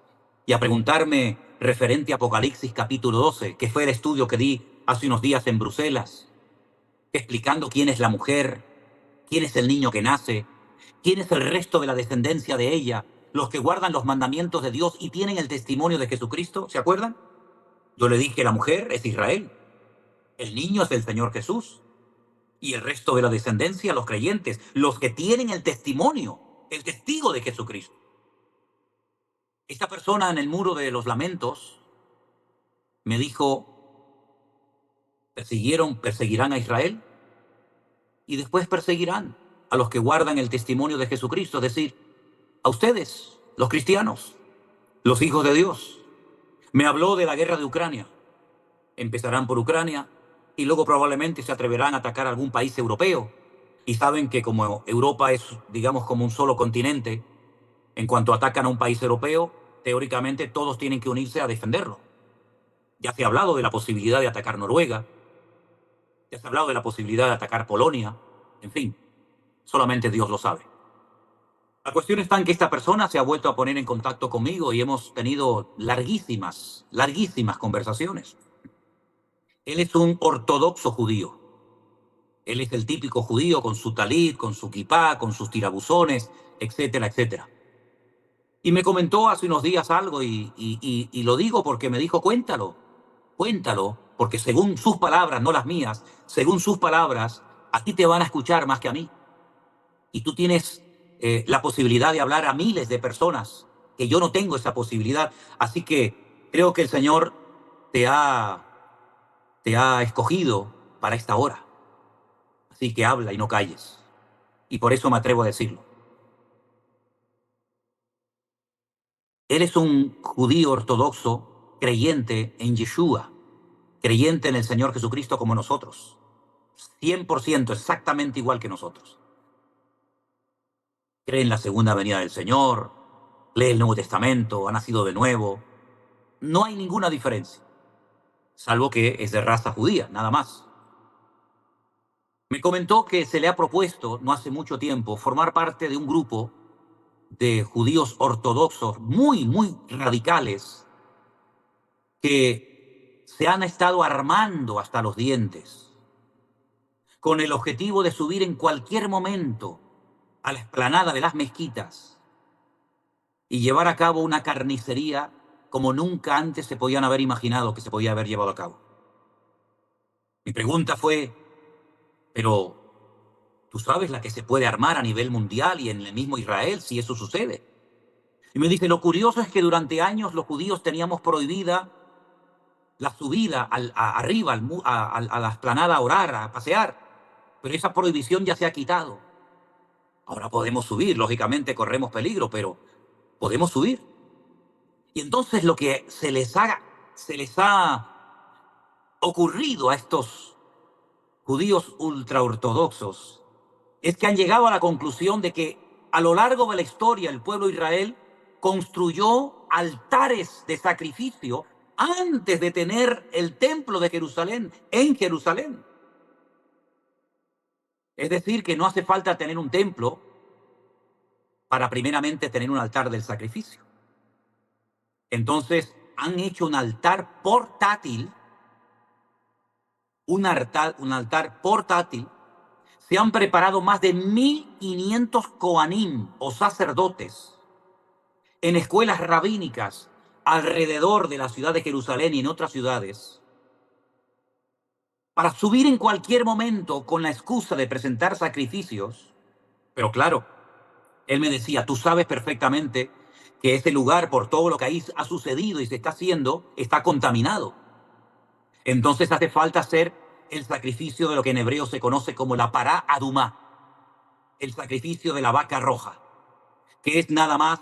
y a preguntarme referente a Apocalipsis capítulo 12, que fue el estudio que di hace unos días en Bruselas, explicando quién es la mujer, quién es el niño que nace, quién es el resto de la descendencia de ella, los que guardan los mandamientos de Dios y tienen el testimonio de Jesucristo? ¿Se acuerdan? Yo le dije, la mujer es Israel, el niño es el Señor Jesús, y el resto de la descendencia, los creyentes, los que tienen el testimonio, el testigo de Jesucristo. Esta persona en el muro de los lamentos me dijo, perseguirán a Israel y después perseguirán a los que guardan el testimonio de Jesucristo, es decir, a ustedes, los cristianos, los hijos de Dios. Me habló de la guerra de Ucrania. Empezarán por Ucrania y luego probablemente se atreverán a atacar a algún país europeo. Y saben que como Europa es, digamos, como un solo continente, en cuanto atacan a un país europeo, teóricamente todos tienen que unirse a defenderlo. Ya se ha hablado de la posibilidad de atacar Noruega, ya se ha hablado de la posibilidad de atacar Polonia, en fin, solamente Dios lo sabe. La cuestión está en que esta persona se ha vuelto a poner en contacto conmigo y hemos tenido larguísimas conversaciones. Él es un ortodoxo judío. Él es el típico judío con su talit, con su kipá, con sus tirabuzones, etcétera, etcétera. Y me comentó hace unos días algo y lo digo porque me dijo, cuéntalo, porque según sus palabras, no las mías, según sus palabras, a ti te van a escuchar más que a mí. Y tú tienes la posibilidad de hablar a miles de personas, que yo no tengo esa posibilidad. Así que creo que el Señor te ha escogido para esta hora. Así que habla y no calles. Y por eso me atrevo a decirlo. Él es un judío ortodoxo creyente en Yeshua, creyente en el Señor Jesucristo como nosotros. 100% exactamente igual que nosotros. Cree en la segunda venida del Señor, lee el Nuevo Testamento, ha nacido de nuevo. No hay ninguna diferencia, salvo que es de raza judía, nada más. Me comentó que se le ha propuesto, no hace mucho tiempo, formar parte de un grupo de judíos ortodoxos muy radicales que se han estado armando hasta los dientes con el objetivo de subir en cualquier momento a la explanada de las mezquitas y llevar a cabo una carnicería como nunca antes se podían haber imaginado que se podía haber llevado a cabo. Mi pregunta fue, pero ¿tú sabes la que se puede armar a nivel mundial y en el mismo Israel si eso sucede? Y me dice, lo curioso es que durante años los judíos teníamos prohibida la subida arriba, a la explanada a orar, a pasear, pero esa prohibición ya se ha quitado. Ahora podemos subir, lógicamente corremos peligro, pero podemos subir. Y entonces lo que se les ha ocurrido a estos judíos ultraortodoxos es que han llegado a la conclusión de que a lo largo de la historia el pueblo de Israel construyó altares de sacrificio antes de tener el templo de Jerusalén en Jerusalén. Es decir, que no hace falta tener un templo para primeramente tener un altar del sacrificio. Entonces han hecho un altar portátil, un altar portátil. Se han preparado más de 1.500 coanim o sacerdotes en escuelas rabínicas alrededor de la ciudad de Jerusalén y en otras ciudades para subir en cualquier momento con la excusa de presentar sacrificios. Pero claro, él me decía, tú sabes perfectamente que ese lugar, por todo lo que ahí ha sucedido y se está haciendo, está contaminado. Entonces hace falta hacer el sacrificio de lo que en hebreo se conoce como la pará adumá, el sacrificio de la vaca roja, que es nada más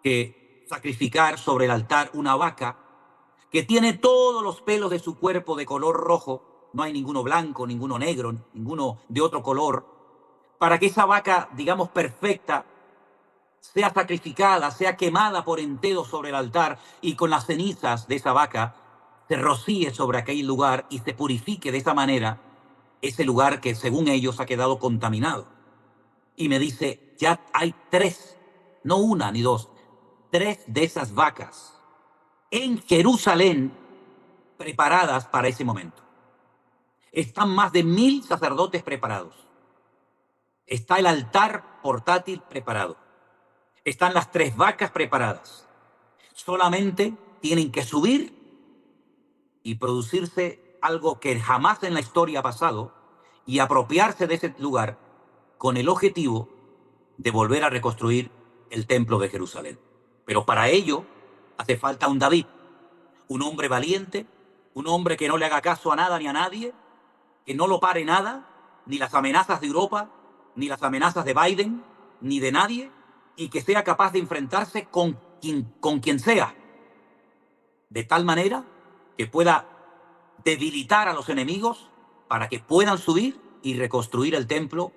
que sacrificar sobre el altar una vaca que tiene todos los pelos de su cuerpo de color rojo, no hay ninguno blanco, ninguno negro, ninguno de otro color, para que esa vaca, digamos, perfecta, sea sacrificada, sea quemada por entero sobre el altar y con las cenizas de esa vaca se rocíe sobre aquel lugar y se purifique de esa manera ese lugar que según ellos ha quedado contaminado. Y me dice, ya hay 3, no una ni 2, 3 de esas vacas en Jerusalén preparadas para ese momento. Están más de 1.000 sacerdotes preparados. Está el altar portátil preparado. Están las 3 vacas preparadas. Solamente tienen que subir y producirse algo que jamás en la historia ha pasado y apropiarse de ese lugar con el objetivo de volver a reconstruir el templo de Jerusalén. Pero para ello hace falta un David, un hombre valiente, un hombre que no le haga caso a nada ni a nadie, que no lo pare nada, ni las amenazas de Europa, ni las amenazas de Biden, ni de nadie, y que sea capaz de enfrentarse con quien sea, de tal manera que pueda debilitar a los enemigos para que puedan subir y reconstruir el templo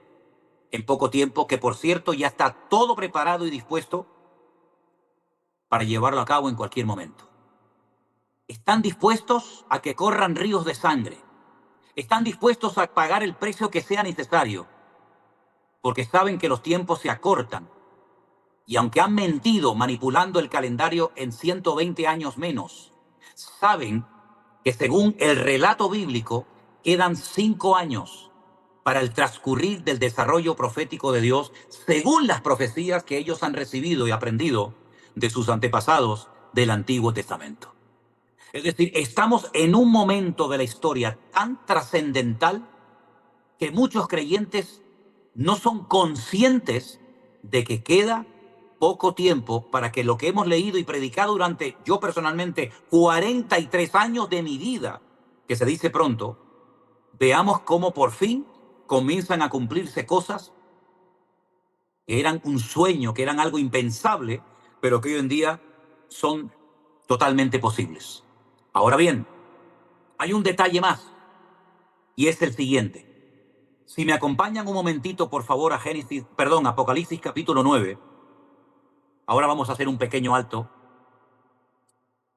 en poco tiempo, que por cierto ya está todo preparado y dispuesto para llevarlo a cabo en cualquier momento. Están dispuestos a que corran ríos de sangre. Están dispuestos a pagar el precio que sea necesario, porque saben que los tiempos se acortan. Y aunque han mentido manipulando el calendario en 120 años menos, saben que según el relato bíblico quedan 5 años para el transcurrir del desarrollo profético de Dios, según las profecías que ellos han recibido y aprendido de sus antepasados del Antiguo Testamento. Es decir, estamos en un momento de la historia tan trascendental que muchos creyentes no son conscientes de que queda poco tiempo para que lo que hemos leído y predicado durante, yo personalmente, 43 años de mi vida, que se dice pronto, veamos cómo por fin comienzan a cumplirse cosas que eran un sueño, que eran algo impensable, pero que hoy en día son totalmente posibles. Ahora bien, hay un detalle más, y es el siguiente. Si me acompañan un momentito, por favor, a Apocalipsis capítulo 9. Ahora vamos a hacer un pequeño alto.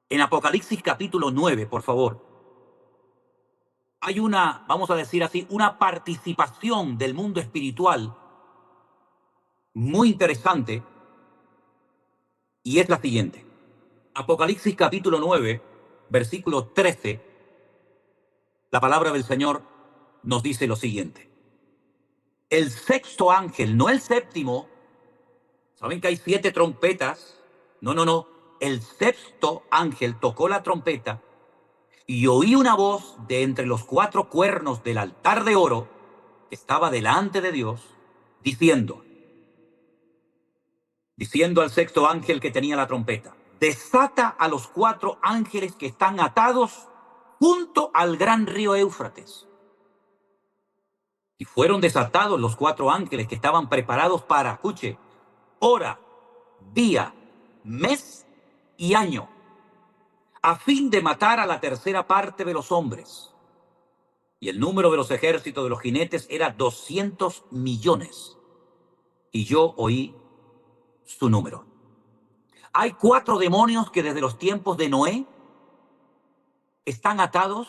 En Apocalipsis capítulo 9, por favor, hay una, vamos a decir así, una participación del mundo espiritual muy interesante, y es la siguiente. Apocalipsis capítulo 9 versículo 13, la palabra del Señor nos dice lo siguiente. El sexto ángel, no el séptimo, ¿saben que hay 7 trompetas? No, no, no. El sexto ángel tocó la trompeta y oí una voz de entre los 4 cuernos del altar de oro que estaba delante de Dios, diciendo al sexto ángel que tenía la trompeta, desata a los 4 ángeles que están atados junto al gran río Éufrates. Y fueron desatados los 4 ángeles que estaban preparados para, escuche, hora, día, mes y año, a fin de matar a la tercera parte de los hombres. Y el número de los ejércitos de los jinetes era 200 millones. Y yo oí su número. Hay 4 demonios que desde los tiempos de Noé están atados.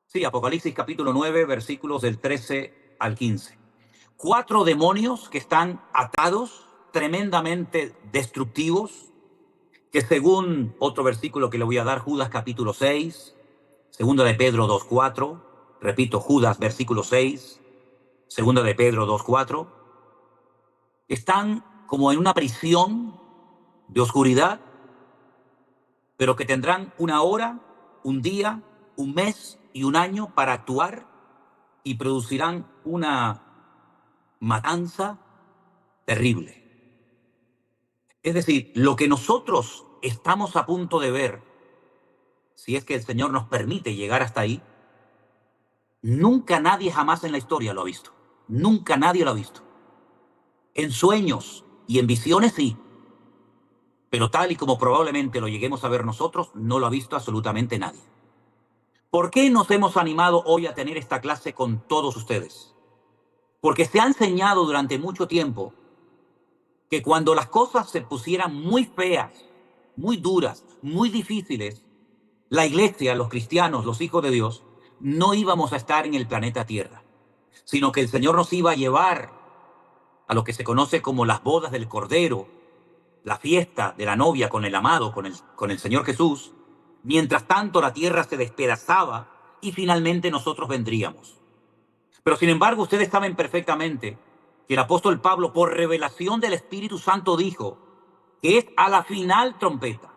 Sí, Apocalipsis capítulo 9, versículos del 13 al 15. 4 demonios que están atados, tremendamente destructivos, que según otro versículo que le voy a dar, Judas capítulo 6, segunda de Pedro 2:4, repito, Judas versículo 6, segunda de Pedro 2:4, están como en una prisión de oscuridad, pero que tendrán una hora, un día, un mes y un año para actuar y producirán una matanza terrible. Es decir, lo que nosotros estamos a punto de ver, si es que el Señor nos permite llegar hasta ahí, nunca nadie jamás en la historia lo ha visto. Nunca nadie lo ha visto. En sueños y en visiones sí, pero tal y como probablemente lo lleguemos a ver nosotros, no lo ha visto absolutamente nadie. ¿Por qué nos hemos animado hoy a tener esta clase con todos ustedes? Porque se ha enseñado durante mucho tiempo que cuando las cosas se pusieran muy feas, muy duras, muy difíciles, la iglesia, los cristianos, los hijos de Dios, no íbamos a estar en el planeta Tierra, sino que el Señor nos iba a llevar a lo que se conoce como las bodas del Cordero, la fiesta de la novia con el amado, con el Señor Jesús. Mientras tanto, la tierra se despedazaba y finalmente nosotros vendríamos. Pero sin embargo, ustedes saben perfectamente que el apóstol Pablo, por revelación del Espíritu Santo, dijo que es a la final trompeta.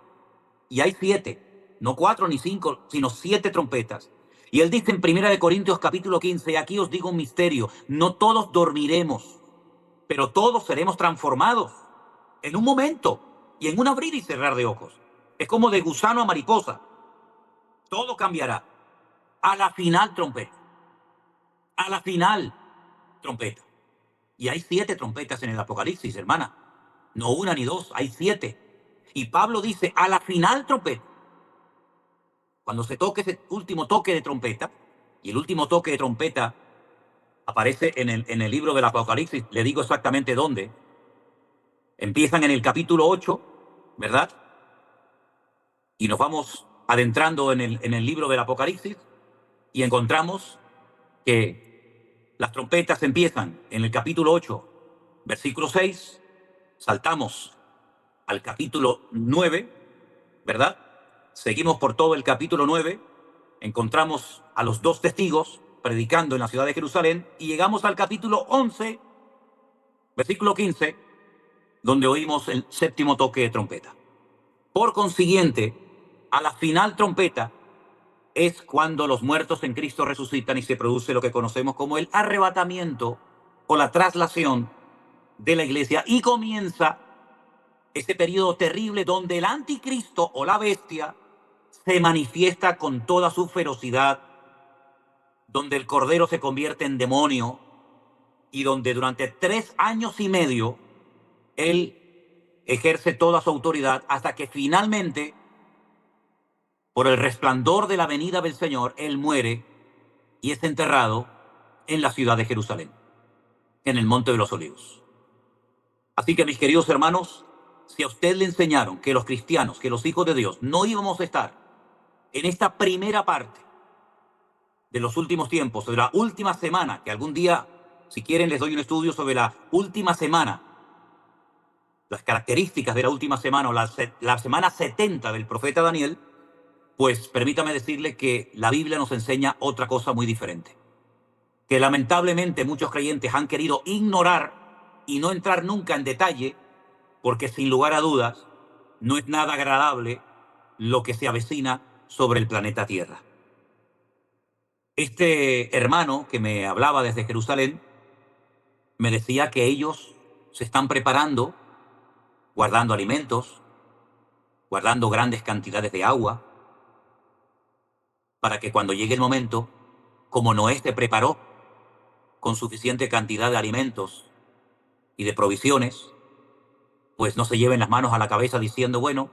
Y hay 7, no 4 ni 5, sino 7 trompetas. Y él dice en 1 Corintios capítulo 15, aquí os digo un misterio, no todos dormiremos, pero todos seremos transformados en un momento y en un abrir y cerrar de ojos. Es como de gusano a mariposa. Todo cambiará a la final trompeta. A la final trompeta. Y hay 7 trompetas en el Apocalipsis, hermana. No una ni dos, hay 7. Y Pablo dice, a la final trompeta. Cuando se toque ese último toque de trompeta, y el último toque de trompeta aparece en el libro del Apocalipsis, le digo exactamente dónde. Empiezan en el capítulo 8, ¿verdad? Y nos vamos adentrando en el libro del Apocalipsis y encontramos que las trompetas empiezan en el capítulo 8, versículo 6, saltamos al capítulo 9, ¿verdad? Seguimos por todo el capítulo 9, encontramos a los 2 testigos predicando en la ciudad de Jerusalén y llegamos al capítulo 11, versículo 15, donde oímos el 7º toque de trompeta. Por consiguiente, a la final trompeta es cuando los muertos en Cristo resucitan y se produce lo que conocemos como el arrebatamiento o la traslación de la iglesia y comienza ese periodo terrible donde el anticristo o la bestia se manifiesta con toda su ferocidad, donde el cordero se convierte en demonio y donde durante 3 años y medio él ejerce toda su autoridad hasta que finalmente, por el resplandor de la venida del Señor, él muere y es enterrado en la ciudad de Jerusalén, en el Monte de los Olivos. Así que, mis queridos hermanos, si a usted le enseñaron que los cristianos, que los hijos de Dios, no íbamos a estar en esta primera parte de los últimos tiempos, de la última semana, que algún día, si quieren, les doy un estudio sobre la última semana, las características de la última semana o la semana 70 del profeta Daniel, Pues permítame decirle que la Biblia nos enseña otra cosa muy diferente, que lamentablemente muchos creyentes han querido ignorar y no entrar nunca en detalle, porque sin lugar a dudas no es nada agradable lo que se avecina sobre el planeta Tierra. Este hermano que me hablaba desde Jerusalén me decía que ellos se están preparando, guardando alimentos, guardando grandes cantidades de agua, para que cuando llegue el momento, como Noé se preparó con suficiente cantidad de alimentos y de provisiones, pues no se lleven las manos a la cabeza diciendo, bueno,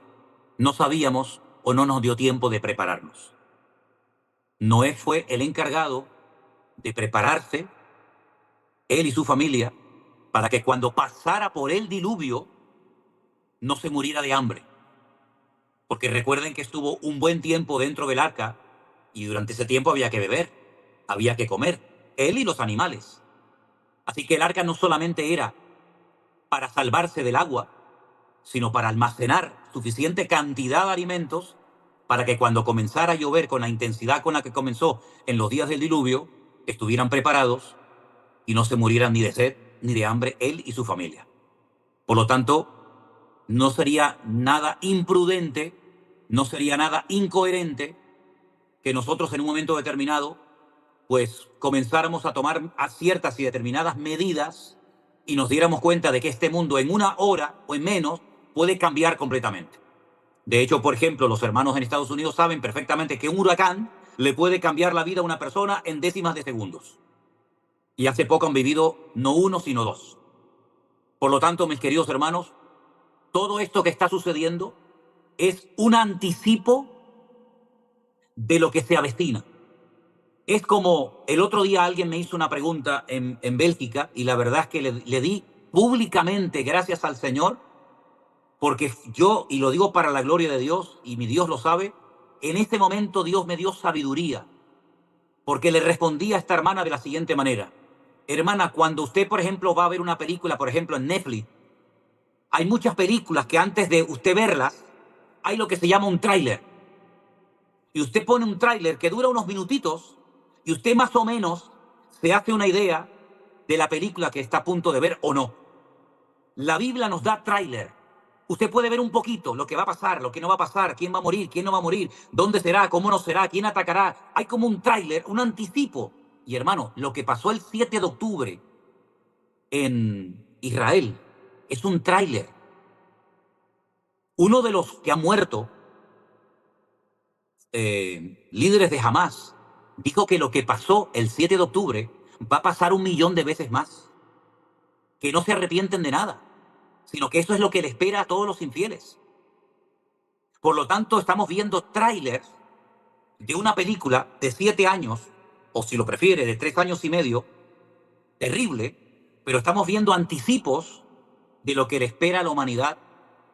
no sabíamos o no nos dio tiempo de prepararnos. Noé fue el encargado de prepararse, él y su familia, para que cuando pasara por el diluvio no se muriera de hambre. Porque recuerden que estuvo un buen tiempo dentro del arca y durante ese tiempo había que beber, había que comer, él y los animales. Así que el arca no solamente era para salvarse del agua, sino para almacenar suficiente cantidad de alimentos para que cuando comenzara a llover con la intensidad con la que comenzó en los días del diluvio, estuvieran preparados y no se murieran ni de sed ni de hambre él y su familia. Por lo tanto, no sería nada imprudente, no sería nada incoherente que nosotros en un momento determinado pues comenzáramos a tomar a ciertas y determinadas medidas y nos diéramos cuenta de que este mundo en una hora o en menos puede cambiar completamente. De hecho, por ejemplo, los hermanos en Estados Unidos saben perfectamente que un huracán le puede cambiar la vida a una persona en décimas de segundos. Y hace poco han vivido no uno, sino dos. Por lo tanto, mis queridos hermanos, todo esto que está sucediendo es un anticipo de lo que se avecina. Es como el otro día alguien me hizo una pregunta en Bélgica y la verdad es que le di públicamente gracias al Señor, porque yo, y lo digo para la gloria de Dios, y mi Dios lo sabe, en este momento Dios me dio sabiduría, porque le respondí a esta hermana de la siguiente manera. Hermana, cuando usted, por ejemplo, va a ver una película, por ejemplo, en Netflix, hay muchas películas que antes de usted verlas, hay lo que se llama un tráiler. Y usted pone un tráiler que dura unos minutitos y usted más o menos se hace una idea de la película que está a punto de ver o no. La Biblia nos da tráiler. Usted puede ver un poquito lo que va a pasar, lo que no va a pasar, quién va a morir, quién no va a morir, dónde será, cómo no será, quién atacará. Hay como un tráiler, un anticipo. Y hermano, lo que pasó el 7 de octubre en Israel es un tráiler. Uno de los que ha muerto, líderes de Hamas, dijo que lo que pasó el 7 de octubre va a pasar 1.000.000 de veces más. Que no se arrepienten de nada, sino que eso es lo que le espera a todos los infieles. Por lo tanto, estamos viendo tráilers de una película de 7 años, o si lo prefiere, de 3 años y medio, terrible, pero estamos viendo anticipos de lo que le espera a la humanidad.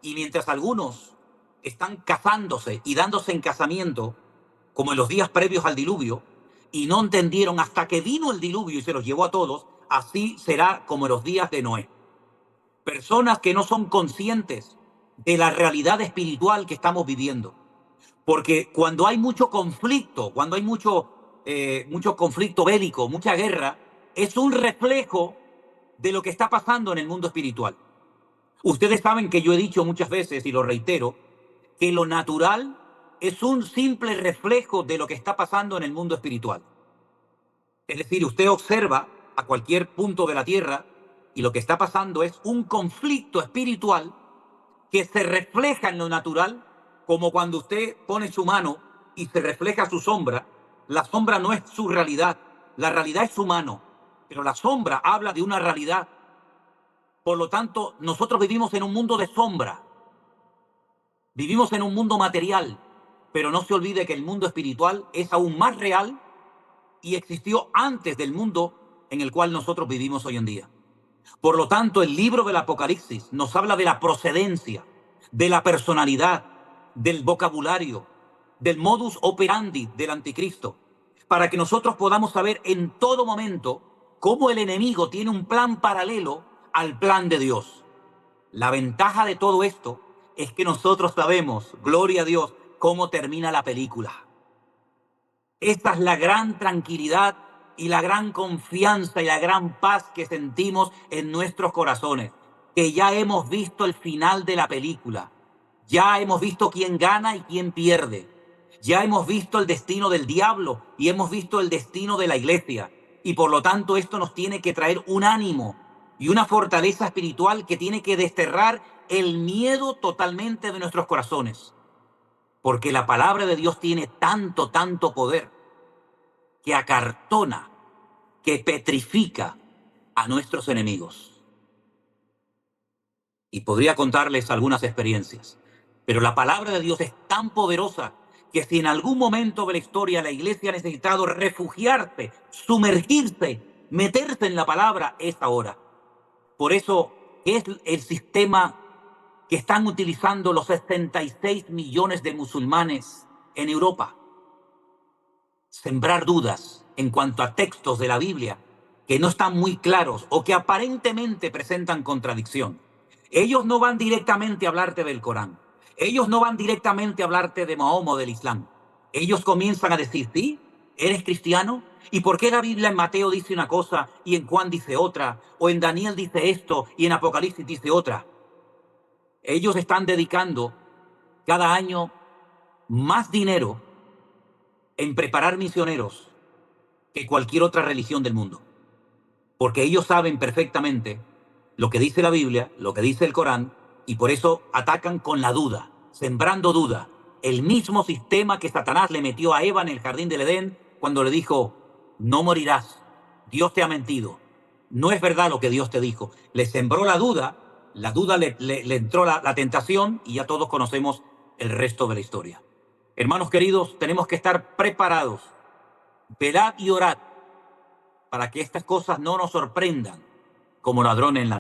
Y mientras algunos están casándose y dándose en casamiento, como en los días previos al diluvio, y no entendieron hasta que vino el diluvio y se los llevó a todos, así será como en los días de Noé. Personas que no son conscientes de la realidad espiritual que estamos viviendo. Porque cuando hay mucho conflicto, cuando hay mucho conflicto bélico, mucha guerra, es un reflejo de lo que está pasando en el mundo espiritual. Ustedes saben que yo he dicho muchas veces, y lo reitero, que lo natural es un simple reflejo de lo que está pasando en el mundo espiritual. Es decir, usted observa a cualquier punto de la Tierra y lo que está pasando es un conflicto espiritual que se refleja en lo natural, como cuando usted pone su mano y se refleja su sombra. La sombra no es su realidad, la realidad es su mano, pero la sombra habla de una realidad. Por lo tanto, nosotros vivimos en un mundo de sombra, vivimos en un mundo material, pero no se olvide que el mundo espiritual es aún más real y existió antes del mundo en el cual nosotros vivimos hoy en día. Por lo tanto, el libro del Apocalipsis nos habla de la procedencia, de la personalidad, del vocabulario, del modus operandi del anticristo, para que nosotros podamos saber en todo momento cómo el enemigo tiene un plan paralelo al plan de Dios. La ventaja de todo esto es que nosotros sabemos, gloria a Dios, cómo termina la película. Esta es la gran tranquilidad y la gran confianza y la gran paz que sentimos en nuestros corazones, que ya hemos visto el final de la película, ya hemos visto quién gana y quién pierde, ya hemos visto el destino del diablo y hemos visto el destino de la iglesia, y por lo tanto esto nos tiene que traer un ánimo y una fortaleza espiritual que tiene que desterrar el miedo totalmente de nuestros corazones, porque la palabra de Dios tiene tanto, tanto poder que acartona, que petrifica a nuestros enemigos. Y podría contarles algunas experiencias, pero la palabra de Dios es tan poderosa que si en algún momento de la historia la iglesia ha necesitado refugiarse, sumergirse, meterse en la palabra, es ahora. Por eso es el sistema que están utilizando los 66 millones de musulmanes en Europa. Sembrar dudas en cuanto a textos de la Biblia que no están muy claros o que aparentemente presentan contradicción. Ellos no van directamente a hablarte del Corán. Ellos no van directamente a hablarte de Mahoma o del Islam. Ellos comienzan a decir, ¿sí? ¿Eres cristiano? ¿Y por qué la Biblia en Mateo dice una cosa y en Juan dice otra? ¿O en Daniel dice esto y en Apocalipsis dice otra? Ellos están dedicando cada año más dinero en preparar misioneros que cualquier otra religión del mundo. Porque ellos saben perfectamente lo que dice la Biblia, lo que dice el Corán, y por eso atacan con la duda, sembrando duda. El mismo sistema que Satanás le metió a Eva en el jardín del Edén cuando le dijo, no morirás, Dios te ha mentido, no es verdad lo que Dios te dijo. Le sembró la duda le entró la tentación y ya todos conocemos el resto de la historia. Hermanos queridos, tenemos que estar preparados, velad y orad para que estas cosas no nos sorprendan como ladrones en la